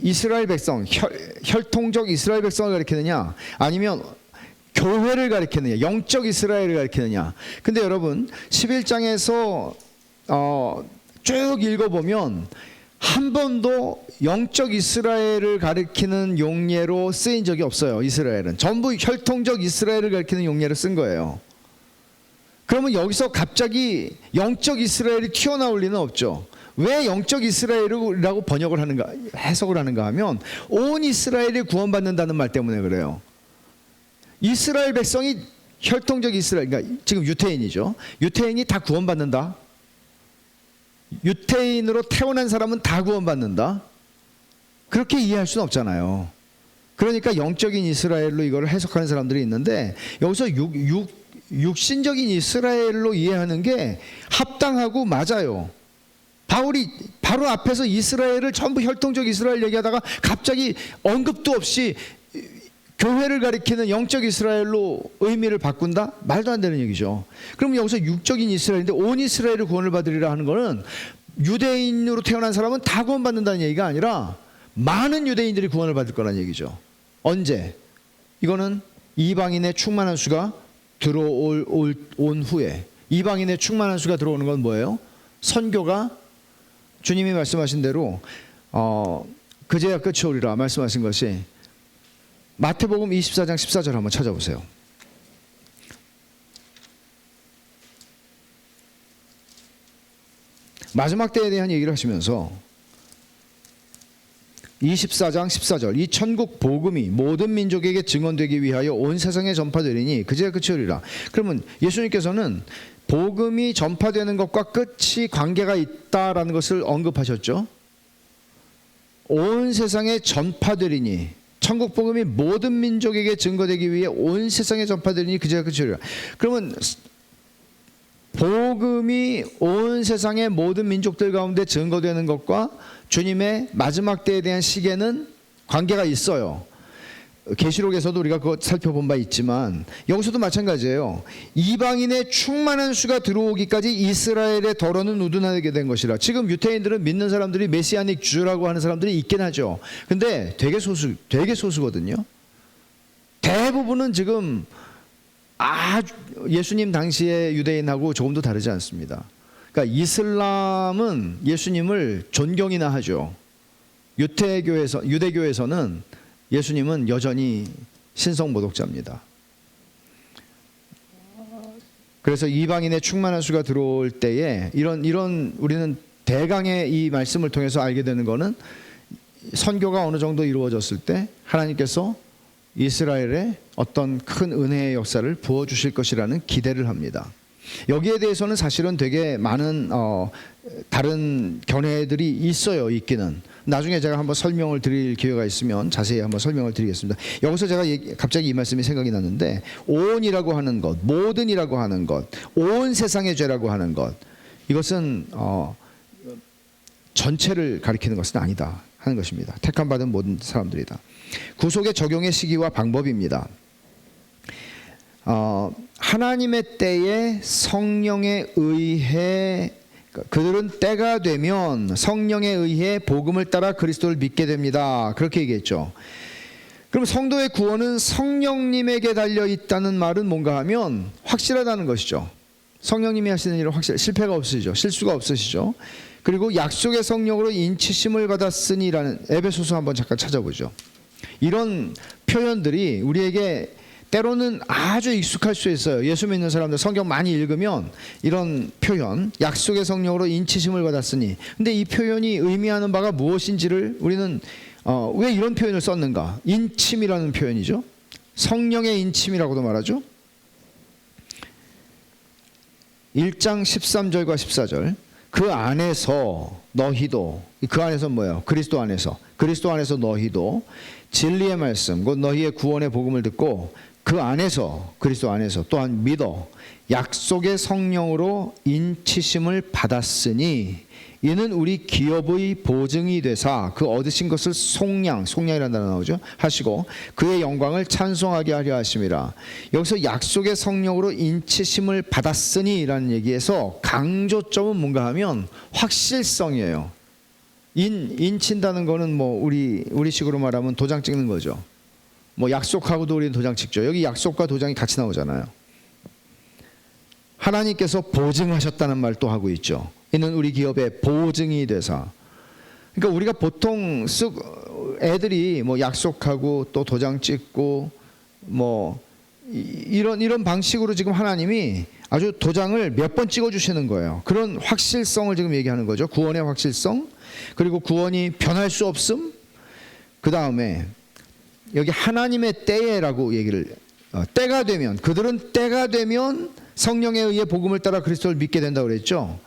이스라엘 백성, 혈통적 이스라엘 백성을 가리키느냐 아니면 교회를 가리키느냐, 영적 이스라엘을 가리키느냐. 근데 여러분 11장에서 쭉 읽어보면 한 번도 영적 이스라엘을 가리키는 용례로 쓰인 적이 없어요. 이스라엘은 전부 혈통적 이스라엘을 가리키는 용례를 쓴 거예요. 그러면 여기서 갑자기 영적 이스라엘이 튀어나올 리는 없죠. 왜 영적 이스라엘이라고 번역을 하는가, 해석을 하는가 하면 온 이스라엘이 구원받는다는 말 때문에 그래요. 이스라엘 백성이 혈통적 이스라엘, 그러니까 지금 유태인이죠. 유태인이 다 구원받는다. 유태인으로 태어난 사람은 다 구원받는다. 그렇게 이해할 수는 없잖아요. 그러니까 영적인 이스라엘로 이걸 해석하는 사람들이 있는데 여기서 육신적인 이스라엘로 이해하는 게 합당하고 맞아요. 바울이 바로 앞에서 이스라엘을 전부 혈통적 이스라엘 얘기하다가 갑자기 언급도 없이 교회를 가리키는 영적 이스라엘로 의미를 바꾼다? 말도 안 되는 얘기죠. 그럼 여기서 육적인 이스라엘인데 온 이스라엘을 구원을 받으리라 하는 거는 유대인으로 태어난 사람은 다 구원받는다는 얘기가 아니라 많은 유대인들이 구원을 받을 거라는 얘기죠. 언제? 이거는 이방인의 충만한 수가 온 후에. 이방인의 충만한 수가 들어오는 건 뭐예요? 선교가 주님이 말씀하신 대로 그제야 끝이 오리라 말씀하신 것이 마태복음 24장 14절 한번 찾아보세요. 마지막 때에 대한 얘기를 하시면서 24장 14절 이 천국 복음이 모든 민족에게 증언되기 위하여 온 세상에 전파되리니 그제야 끝이 오리라. 그러면 예수님께서는 복음이 전파되는 것과 끝이 관계가 있다라는 것을 언급하셨죠. 온 세상에 전파되리니, 천국 복음이 모든 민족에게 증거되기 위해 온 세상에 전파되리니 그제야 끝이 오리라. 그러면 복음이 온 세상의 모든 민족들 가운데 증거되는 것과 주님의 마지막 때에 대한 시계는 관계가 있어요. 계시록에서도 우리가 그거 살펴본 바 있지만 여기서도 마찬가지예요. 이방인의 충만한 수가 들어오기까지 이스라엘의 덫은 우둔하게 된 것이라. 지금 유태인들은 믿는 사람들이 메시아닉 주라고 하는 사람들이 있긴 하죠. 근데 되게 소수거든요. 대부분은 지금 예수님 당시의 유대인하고 조금도 다르지 않습니다. 그러니까 이슬람은 예수님을 존경이나 하죠. 유대교에서는 예수님은 여전히 신성모독자입니다. 그래서 이방인의 충만한 수가 들어올 때에 이런 우리는 대강의 이 말씀을 통해서 알게 되는 것은 선교가 어느 정도 이루어졌을 때 하나님께서 이스라엘에 어떤 큰 은혜의 역사를 부어주실 것이라는 기대를 합니다. 여기에 대해서는 사실은 되게 많은 다른 견해들이 있어요. 있기는. 나중에 제가 한번 설명을 드릴 기회가 있으면 자세히 한번 설명을 드리겠습니다. 여기서 제가 갑자기 이 말씀이 생각이 났는데, 온이라고 하는 것, 모든이라고 하는 것, 온 세상의 죄라고 하는 것, 이것은 전체를 가리키는 것은 아니다 하는 것입니다. 택함받은 모든 사람들이다. 구속의 적용의 시기와 방법입니다. 하나님의 때에 성령에 의해, 그들은 때가 되면 성령에 의해 복음을 따라 그리스도를 믿게 됩니다. 그렇게 얘기했죠. 그럼 성도의 구원은 성령님에게 달려 있다는 말은 뭔가 하면 확실하다는 것이죠. 성령님이 하시는 일은 실패가 없으시죠. 실수가 없으시죠. 그리고 약속의 성령으로 인치심을 받았으니라는, 에베소서 한번 잠깐 찾아보죠. 이런 표현들이 우리에게 때로는 아주 익숙할 수 있어요. 예수 믿는 사람들 성경 많이 읽으면 이런 표현, 약속의 성령으로 인치심을 받았으니, 근데 이 표현이 의미하는 바가 무엇인지를 우리는 왜 이런 표현을 썼는가? 인침이라는 표현이죠. 성령의 인침이라고도 말하죠. 1장 13절과 14절, 그 안에서 너희도, 그 안에서 뭐예요? 그리스도 안에서 너희도 진리의 말씀, 곧 너희의 구원의 복음을 듣고 그 안에서, 그리스도 안에서 또한 믿어 약속의 성령으로 인치심을 받았으니 이는 우리 기업의 보증이 되사 그 얻으신 것을 속량이라는 단어 나오죠, 하시고 그의 영광을 찬송하게 하려 하심이라. 여기서 약속의 성령으로 인치심을 받았으니 라는 얘기에서 강조점은 뭔가 하면 확실성이에요. 인친다는 거는 뭐 우리식으로 말하면 도장 찍는 거죠. 뭐 약속하고도 우리는 도장 찍죠. 여기 약속과 도장이 같이 나오잖아요. 하나님께서 보증하셨다는 말 또 하고 있죠. 이는 우리 기업의 보증이 되사. 그러니까 우리가 보통 애들이 뭐 약속하고 또 도장 찍고 뭐 이런 방식으로 지금 하나님이 아주 도장을 몇 번 찍어 주시는 거예요. 그런 확실성을 지금 얘기하는 거죠. 구원의 확실성, 그리고 구원이 변할 수 없음. 그 다음에 여기 하나님의 때에라고 얘기를, 때가 되면, 그들은 때가 되면 성령에 의해 복음을 따라 그리스도를 믿게 된다고 그랬죠.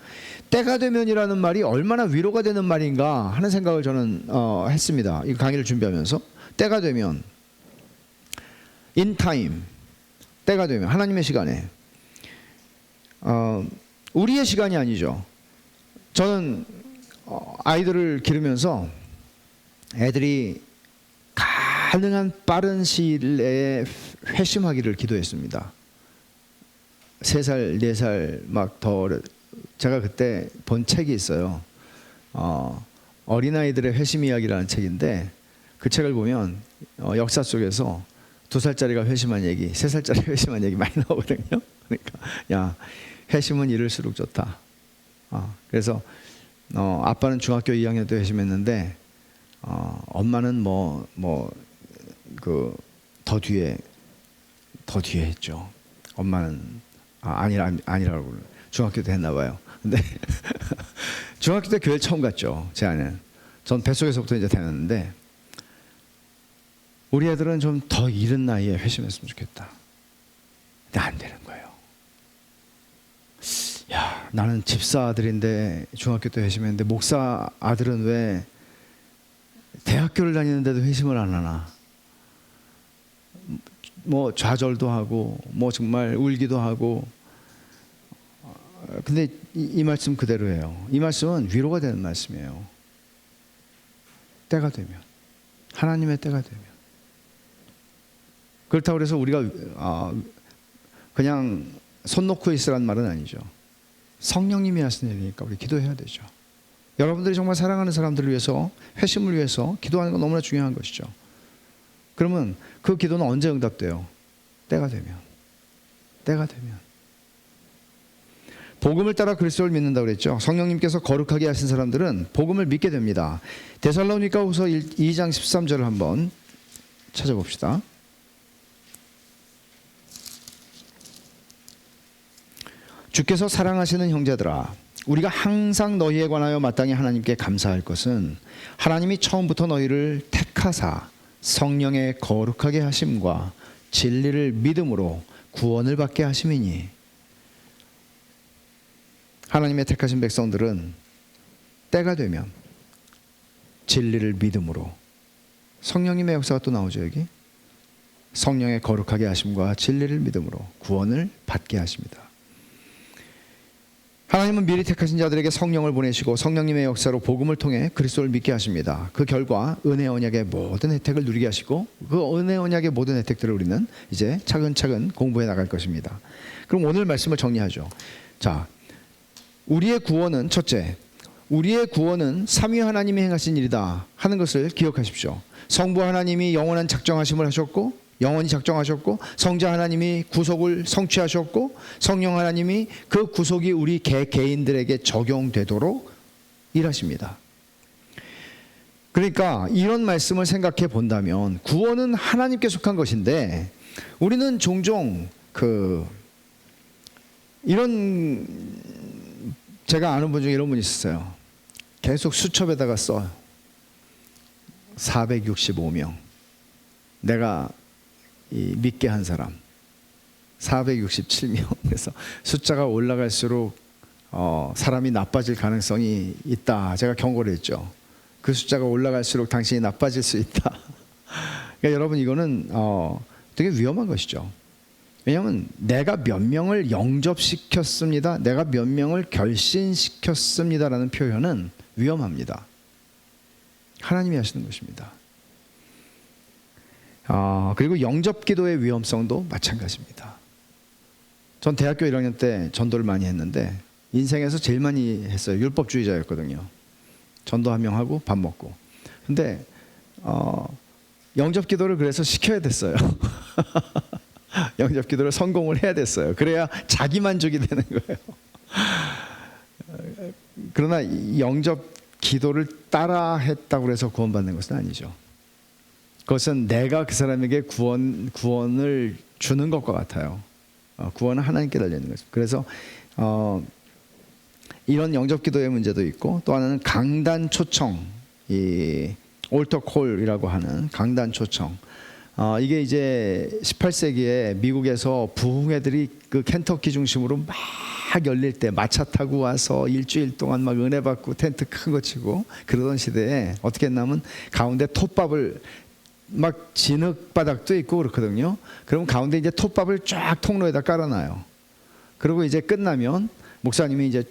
때가 되면이라는 말이 얼마나 위로가 되는 말인가 하는 생각을 저는 했습니다. 이 강의를 준비하면서. 때가 되면, in time, 때가 되면, 하나님의 시간에, 우리의 시간이 아니죠. 저는 아이들을 기르면서 애들이 가능한 빠른 시일 내에 회심하기를 기도했습니다. 3살, 4살 막 더 제가 그때 본 책이 있어요. 어린아이들의 회심 이야기라는 책인데, 그 책을 보면 역사 속에서 2살짜리가 회심한 얘기, 3살짜리 회심한 얘기 많이 나오거든요. 그러니까 야, 회심은 이럴수록 좋다. 그래서 아빠는 중학교 2학년 때 회심했는데 엄마는 더 뒤에 했죠. 엄마는 아니라고 중학교 때 했나 봐요. 근데 중학교 때 교회 처음 갔죠. 제 아내는. 전 뱃속에서부터 이제 다녔는데, 우리 애들은 좀 더 이른 나이에 회심했으면 좋겠다. 근데 안 되는 거예요. 야, 나는 집사 아들인데 중학교 때 회심했는데 목사 아들은 왜 대학교를 다니는데도 회심을 안 하나? 뭐 좌절도 하고 뭐 정말 울기도 하고. 근데 이 말씀 그대로예요. 이 말씀은 위로가 되는 말씀이에요. 때가 되면, 하나님의 때가 되면. 그렇다고 해서 우리가 그냥 손 놓고 있으라는 말은 아니죠. 성령님이 하시는 일이니까 우리 기도해야 되죠. 여러분들이 정말 사랑하는 사람들을 위해서, 회심을 위해서 기도하는 건 너무나 중요한 것이죠. 그러면 그 기도는 언제 응답돼요? 때가 되면. 복음을 따라 그리스도를 믿는다고 그랬죠. 성령님께서 거룩하게 하신 사람들은 복음을 믿게 됩니다. 데살로니가후서 2장 13절을 한번 찾아봅시다. 주께서 사랑하시는 형제들아, 우리가 항상 너희에 관하여 마땅히 하나님께 감사할 것은 하나님이 처음부터 너희를 택하사 성령의 거룩하게 하심과 진리를 믿음으로 구원을 받게 하심이니. 하나님의 택하신 백성들은 때가 되면 진리를 믿음으로, 성령님의 역사가 또 나오죠 여기. 성령의 거룩하게 하심과 진리를 믿음으로 구원을 받게 하십니다. 하나님은 미리 택하신 자들에게 성령을 보내시고 성령님의 역사로 복음을 통해 그리스도를 믿게 하십니다. 그 결과 은혜 언약의 모든 혜택을 누리게 하시고 그 은혜 언약의 모든 혜택들을 우리는 이제 차근차근 공부해 나갈 것입니다. 그럼 오늘 말씀을 정리하죠. 자, 우리의 구원은 첫째, 우리의 구원은 삼위 하나님이 행하신 일이다 하는 것을 기억하십시오. 성부 하나님이 영원한 작정하심을 하셨고, 영원히 작정하셨고, 성자 하나님이 구속을 성취하셨고, 성령 하나님이 그 구속이 우리 개인들에게 적용되도록 일하십니다. 그러니까 이런 말씀을 생각해 본다면 구원은 하나님께 속한 것인데, 우리는 종종 이런, 제가 아는 분 중에 이런 분이 있었어요. 계속 수첩에다가 써요. 465명. 내가 믿게 한 사람 467명. 그래서 숫자가 올라갈수록 사람이 나빠질 가능성이 있다. 제가 경고를 했죠. 그 숫자가 올라갈수록 당신이 나빠질 수 있다. 그러니까 여러분, 이거는 되게 위험한 것이죠. 왜냐하면 내가 몇 명을 영접시켰습니다, 내가 몇 명을 결신시켰습니다라는 표현은 위험합니다. 하나님이 하시는 것입니다. 그리고 영접기도의 위험성도 마찬가지입니다. 전 대학교 1학년 때 전도를 많이 했는데 인생에서 제일 많이 했어요. 율법주의자였거든요. 전도 한 명 하고 밥 먹고. 근데 영접기도를 그래서 시켜야 됐어요. 영접기도를 성공을 해야 됐어요. 그래야 자기만족이 되는 거예요. 그러나 영접기도를 따라 했다고 해서 구원받는 것은 아니죠. 그것은 내가 그 사람에게 구원을 주는 것과 같아요. 구원은 하나님께 달려있는 거죠. 그래서 이런 영접기도의 문제도 있고, 또 하나는 강단 초청, 이 올터 콜이라고 하는 강단 초청. 이게 이제 18세기에 미국에서 부흥회들이 그 켄터키 중심으로 막 열릴 때 마차 타고 와서 일주일 동안 막 은혜 받고 텐트 큰 거 치고 그러던 시대에 어떻게 했냐면 가운데 톱밥을 막 진흙바닥도 있고 그렇거든요. 그럼 가운데 이제 톱밥을 쫙 통로에다 깔아놔요. 그리고 이제 끝나면 목사님이 이제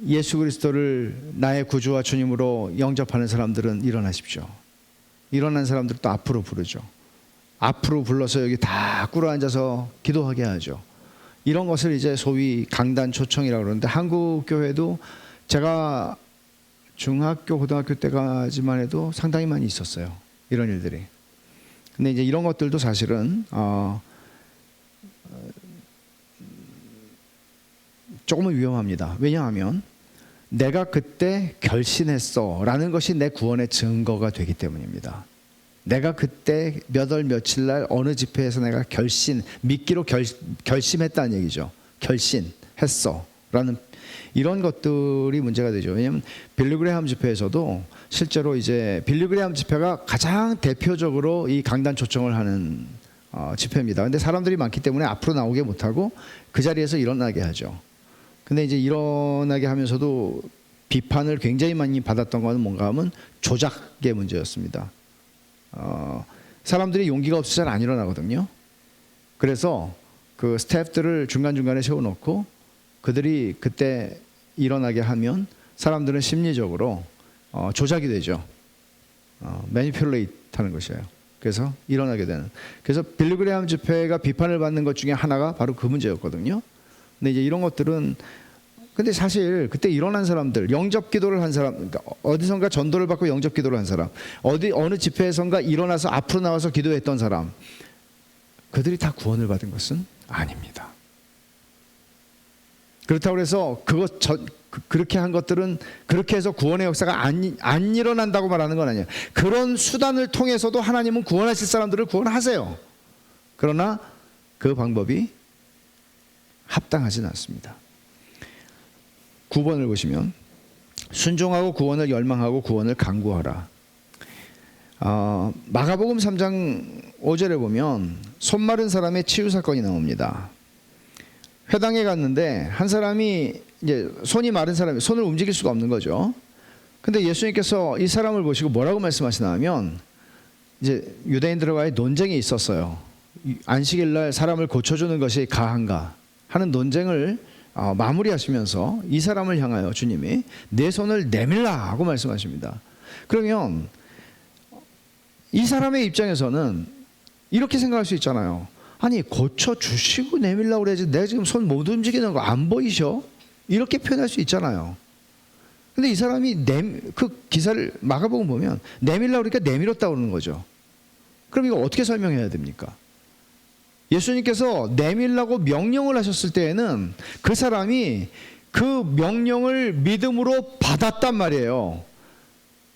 예수 그리스도를 나의 구주와 주님으로 영접하는 사람들은 일어나십시오. 일어난 사람들 또 앞으로 부르죠. 앞으로 불러서 여기 다 꿇어앉아서 기도하게 하죠. 이런 것을 이제 소위 강단 초청이라고 그러는데, 한국 교회도 제가 중학교 고등학교 때까지만 해도 상당히 많이 있었어요, 이런 일들이. 근데 이제 이런 것들도 사실은 조금은 위험합니다. 왜냐하면 내가 그때 결신했어 라는 것이 내 구원의 증거가 되기 때문입니다. 내가 그때 몇 월 며칠 날 어느 집회에서 내가 믿기로 결심했다는 얘기죠. 결신했어 라는 이런 것들이 문제가 되죠. 왜냐하면 빌리그레함 집회에서도 실제로 이제 빌리그레함 집회가 가장 대표적으로 이 강단 초청을 하는 집회입니다. 근데 사람들이 많기 때문에 앞으로 나오게 못하고 그 자리에서 일어나게 하죠. 근데 이제 일어나게 하면서도 비판을 굉장히 많이 받았던 것은 뭔가 하면 조작의 문제였습니다. 사람들이 용기가 없어서 잘 안 일어나거든요. 그래서 그 스태프들을 중간중간에 세워놓고 그들이 그때 일어나게 하면 사람들은 심리적으로 조작이 되죠. 매니퓰레이트 하는 것이에요. 그래서 일어나게 되는. 그래서 빌리그레함 집회가 비판을 받는 것 중에 하나가 바로 그 문제였거든요. 근데 이제 이런 것들은, 근데 사실 그때 일어난 사람들, 영접 기도를 한 사람, 그러니까 어디선가 전도를 받고 영접 기도를 한 사람, 어느 집회에선가 일어나서 앞으로 나와서 기도했던 사람, 그들이 다 구원을 받은 것은 아닙니다. 그렇다고 해서 그렇게 한 것들은 그렇게 해서 구원의 역사가 안 일어난다고 말하는 건 아니에요. 그런 수단을 통해서도 하나님은 구원하실 사람들을 구원하세요. 그러나 그 방법이 합당하진 않습니다. 9번을 보시면 순종하고 구원을 열망하고 구원을 간구하라. 마가복음 3장 5절에 보면 손 마른 사람의 치유 사건이 나옵니다. 회당에 갔는데 한 사람이 이제 손이 마른 사람이 손을 움직일 수가 없는 거죠. 근데 예수님께서 이 사람을 보시고 뭐라고 말씀하시나 하면 이제 유대인들과의 논쟁이 있었어요. 안식일 날 사람을 고쳐주는 것이 가한가 하는 논쟁을 마무리하시면서 이 사람을 향하여 주님이 내 손을 내밀라 하고 말씀하십니다. 그러면 이 사람의 입장에서는 이렇게 생각할 수 있잖아요. 아니 고쳐주시고 내밀라고 그래야지 내가 지금 손 못 움직이는 거 안 보이셔? 이렇게 표현할 수 있잖아요. 근데 이 사람이 그 기사를 마가복음 보면 내밀라고 그러니까 내밀었다고 그러는 거죠. 그럼 이거 어떻게 설명해야 됩니까? 예수님께서 내밀라고 명령을 하셨을 때에는 그 사람이 그 명령을 믿음으로 받았단 말이에요.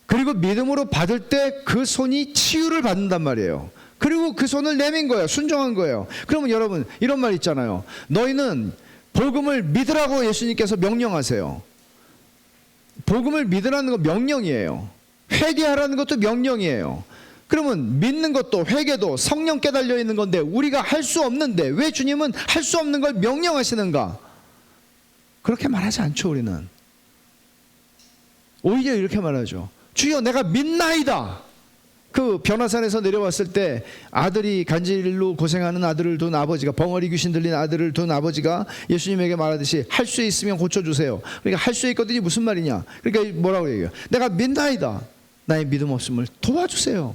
그리고 믿음으로 받을 때 그 손이 치유를 받는단 말이에요. 그리고 그 손을 내민 거예요. 순종한 거예요. 그러면 여러분 이런 말 있잖아요. 너희는 복음을 믿으라고 예수님께서 명령하세요. 복음을 믿으라는 건 명령이에요. 회개하라는 것도 명령이에요. 그러면 믿는 것도 회개도 성령께 달려 있는 건데 우리가 할 수 없는데 왜 주님은 할 수 없는 걸 명령하시는가? 그렇게 말하지 않죠. 우리는 오히려 이렇게 말하죠. 주여 내가 믿나이다. 그 변화산에서 내려왔을 때 아들이 간질로 고생하는 아들을 둔 아버지가 벙어리 귀신 들린 아들을 둔 아버지가 예수님에게 말하듯이 할 수 있으면 고쳐주세요. 그러니까 할 수 있거든요. 무슨 말이냐? 그러니까 뭐라고 얘기해요? 내가 믿나이다. 나의 믿음 없음을 도와주세요.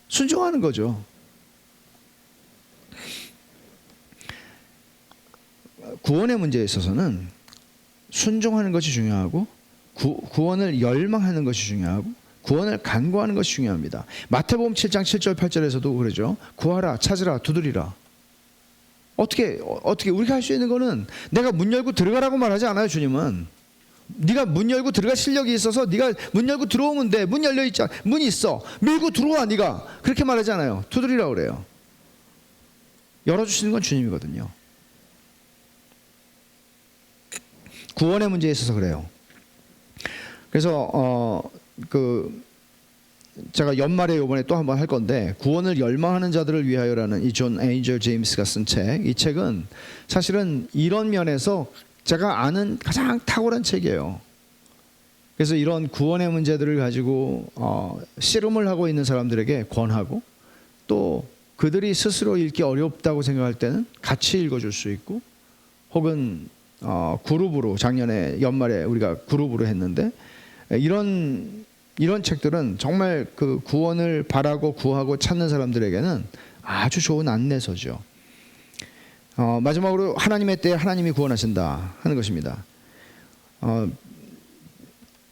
순종하는 거죠. 구원의 문제에 있어서는 순종하는 것이 중요하고 구원을 열망하는 것이 중요하고 구원을 간구하는 것이 중요합니다. 마태복음 7장 7절 8절에서도 그러죠. 구하라 찾으라 두드리라. 어떻게 우리가 할 수 있는 거는 내가 문 열고 들어가라고 말하지 않아요. 주님은 네가 문 열고 들어갈 실력이 있어서 네가 문 열고 들어오면 돼. 문 열려 있잖아. 문이 있어. 밀고 들어와 네가. 그렇게 말하지 않아요. 두드리라고 그래요. 열어주시는 건 주님이거든요. 구원의 문제에 있어서 그래요. 그래서 제가 연말에 이번에 또 한번 할 건데 구원을 열망하는 자들을 위하여라는 이 존 에인저 제임스가 쓴 책, 이 책은 사실은 이런 면에서 제가 아는 가장 탁월한 책이에요. 그래서 이런 구원의 문제들을 가지고 씨름을 하고 있는 사람들에게 권하고 또 그들이 스스로 읽기 어렵다고 생각할 때는 같이 읽어줄 수 있고 혹은 그룹으로 작년에 연말에 우리가 그룹으로 했는데 이런 책들은 정말 그 구원을 바라고 구하고 찾는 사람들에게는 아주 좋은 안내서죠. 마지막으로 하나님의 때에 하나님이 구원하신다 하는 것입니다.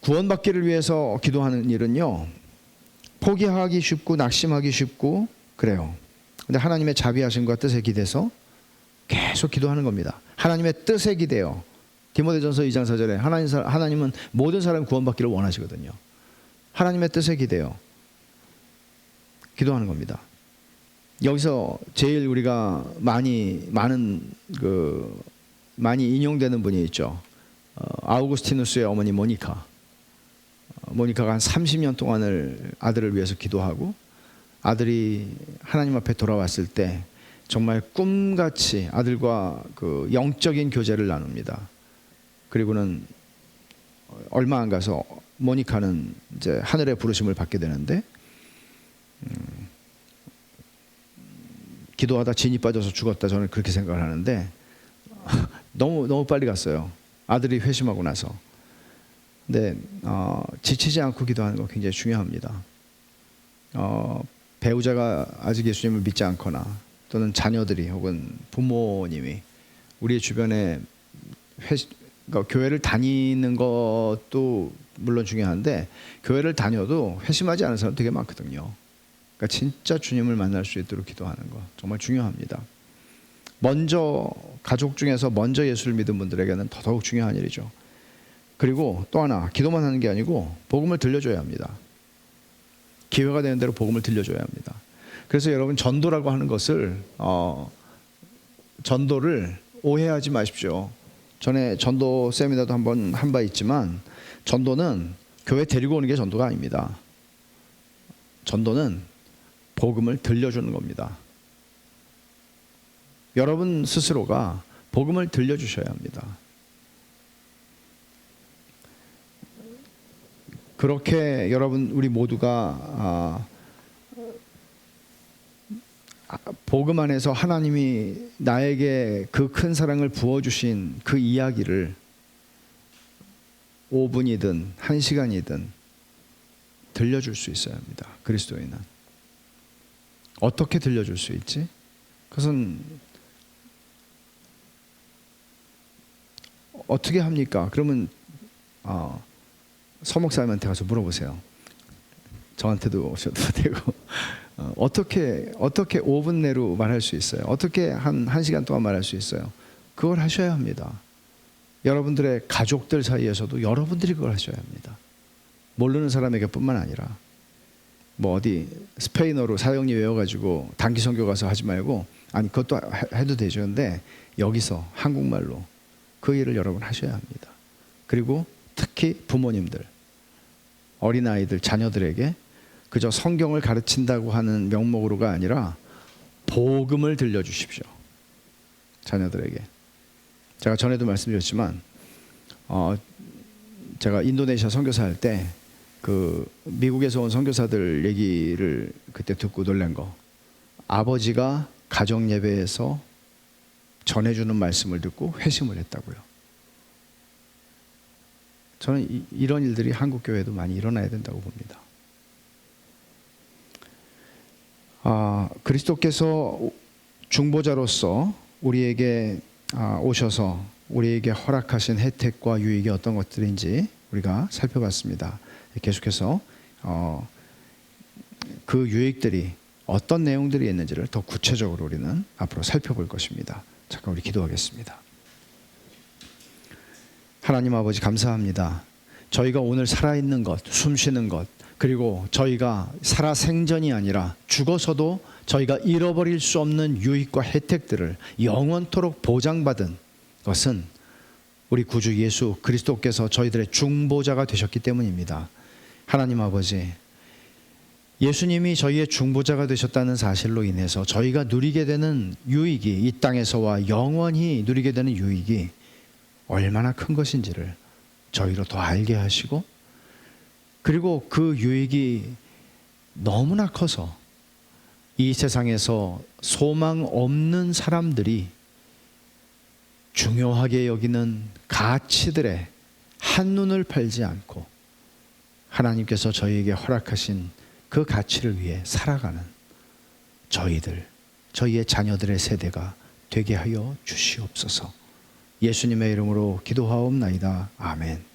구원받기를 위해서 기도하는 일은요, 포기하기 쉽고 낙심하기 쉽고 그래요. 근데 하나님의 자비하심과 뜻에 기대서 계속 기도하는 겁니다. 하나님의 뜻에 기대요. 디모데전서 2장 4절에 하나님은 모든 사람이 구원받기를 원하시거든요. 하나님의 뜻에 기대요. 기도하는 겁니다. 여기서 제일 우리가 많이 인용되는 분이 있죠. 아우구스티누스의 어머니 모니카가 한 30년 동안을 아들을 위해서 기도하고 아들이 하나님 앞에 돌아왔을 때 정말 꿈같이 아들과 그 영적인 교제를 나눕니다. 그리고는 얼마 안 가서 모니카는 이제 하늘의 부르심을 받게 되는데 기도하다 진이 빠져서 죽었다, 저는 그렇게 생각을 하는데 너무 빨리 갔어요. 아들이 회심하고 나서. 근데 지치지 않고 기도하는 거 굉장히 중요합니다. 배우자가 아직 예수님을 믿지 않거나 또는 자녀들이 혹은 부모님이 우리의 주변에 그러니까 교회를 다니는 것도 물론 중요한데 교회를 다녀도 회심하지 않은 사람 되게 많거든요. 그러니까 진짜 주님을 만날 수 있도록 기도하는 거 정말 중요합니다. 먼저 가족 중에서 먼저 예수를 믿은 분들에게는 더더욱 중요한 일이죠. 그리고 또 하나, 기도만 하는 게 아니고 복음을 들려줘야 합니다. 기회가 되는 대로 복음을 들려줘야 합니다. 그래서 여러분 전도라고 하는 것을 전도를 오해하지 마십시오. 전에 전도 세미나도 한번 한 바 있지만 전도는 교회 데리고 오는 게 전도가 아닙니다. 전도는 복음을 들려주는 겁니다. 여러분 스스로가 복음을 들려주셔야 합니다. 그렇게 여러분 우리 모두가 복음 안에서 하나님이 나에게 그 큰 사랑을 부어주신 그 이야기를 5분이든 1시간이든 들려줄 수 있어야 합니다. 그리스도인은 어떻게 들려줄 수 있지? 그것은 어떻게 합니까? 그러면 서목사님한테 가서 물어보세요. 저한테도 오셔도 되고 어떻게 5분 내로 말할 수 있어요? 어떻게 한 1시간 동안 말할 수 있어요? 그걸 하셔야 합니다. 여러분들의 가족들 사이에서도 여러분들이 그걸 하셔야 합니다. 모르는 사람에게 뿐만 아니라 뭐 어디 스페인어로 사형리 외워가지고 단기 선교 가서 하지 말고, 아니 그것도 해도 되죠. 근데 여기서 한국말로 그 일을 여러분 하셔야 합니다. 그리고 특히 부모님들, 어린아이들, 자녀들에게 그저 성경을 가르친다고 하는 명목으로가 아니라 복음을 들려주십시오. 자녀들에게. 제가 전에도 말씀드렸지만 제가 인도네시아 선교사 할 때 그 미국에서 온 선교사들 얘기를 그때 듣고 놀란 거, 아버지가 가정 예배에서 전해주는 말씀을 듣고 회심을 했다고요. 저는 이런 일들이 한국 교회도 많이 일어나야 된다고 봅니다. 그리스도께서 중보자로서 우리에게 오셔서 우리에게 허락하신 혜택과 유익이 어떤 것들인지 우리가 살펴봤습니다. 계속해서 그 유익들이 어떤 내용들이 있는지를 더 구체적으로 우리는 앞으로 살펴볼 것입니다. 잠깐 우리 기도하겠습니다. 하나님 아버지 감사합니다. 저희가 오늘 살아있는 것, 숨쉬는 것, 그리고 저희가 살아생전이 아니라 죽어서도 저희가 잃어버릴 수 없는 유익과 혜택들을 영원토록 보장받은 것은 우리 구주 예수 그리스도께서 저희들의 중보자가 되셨기 때문입니다. 하나님 아버지, 예수님이 저희의 중보자가 되셨다는 사실로 인해서 저희가 누리게 되는 유익이, 이 땅에서와 영원히 누리게 되는 유익이 얼마나 큰 것인지를 저희로 더 알게 하시고, 그리고 그 유익이 너무나 커서 이 세상에서 소망 없는 사람들이 중요하게 여기는 가치들에 한눈을 팔지 않고 하나님께서 저희에게 허락하신 그 가치를 위해 살아가는 저희들, 저희의 자녀들의 세대가 되게 하여 주시옵소서. 예수님의 이름으로 기도하옵나이다. 아멘.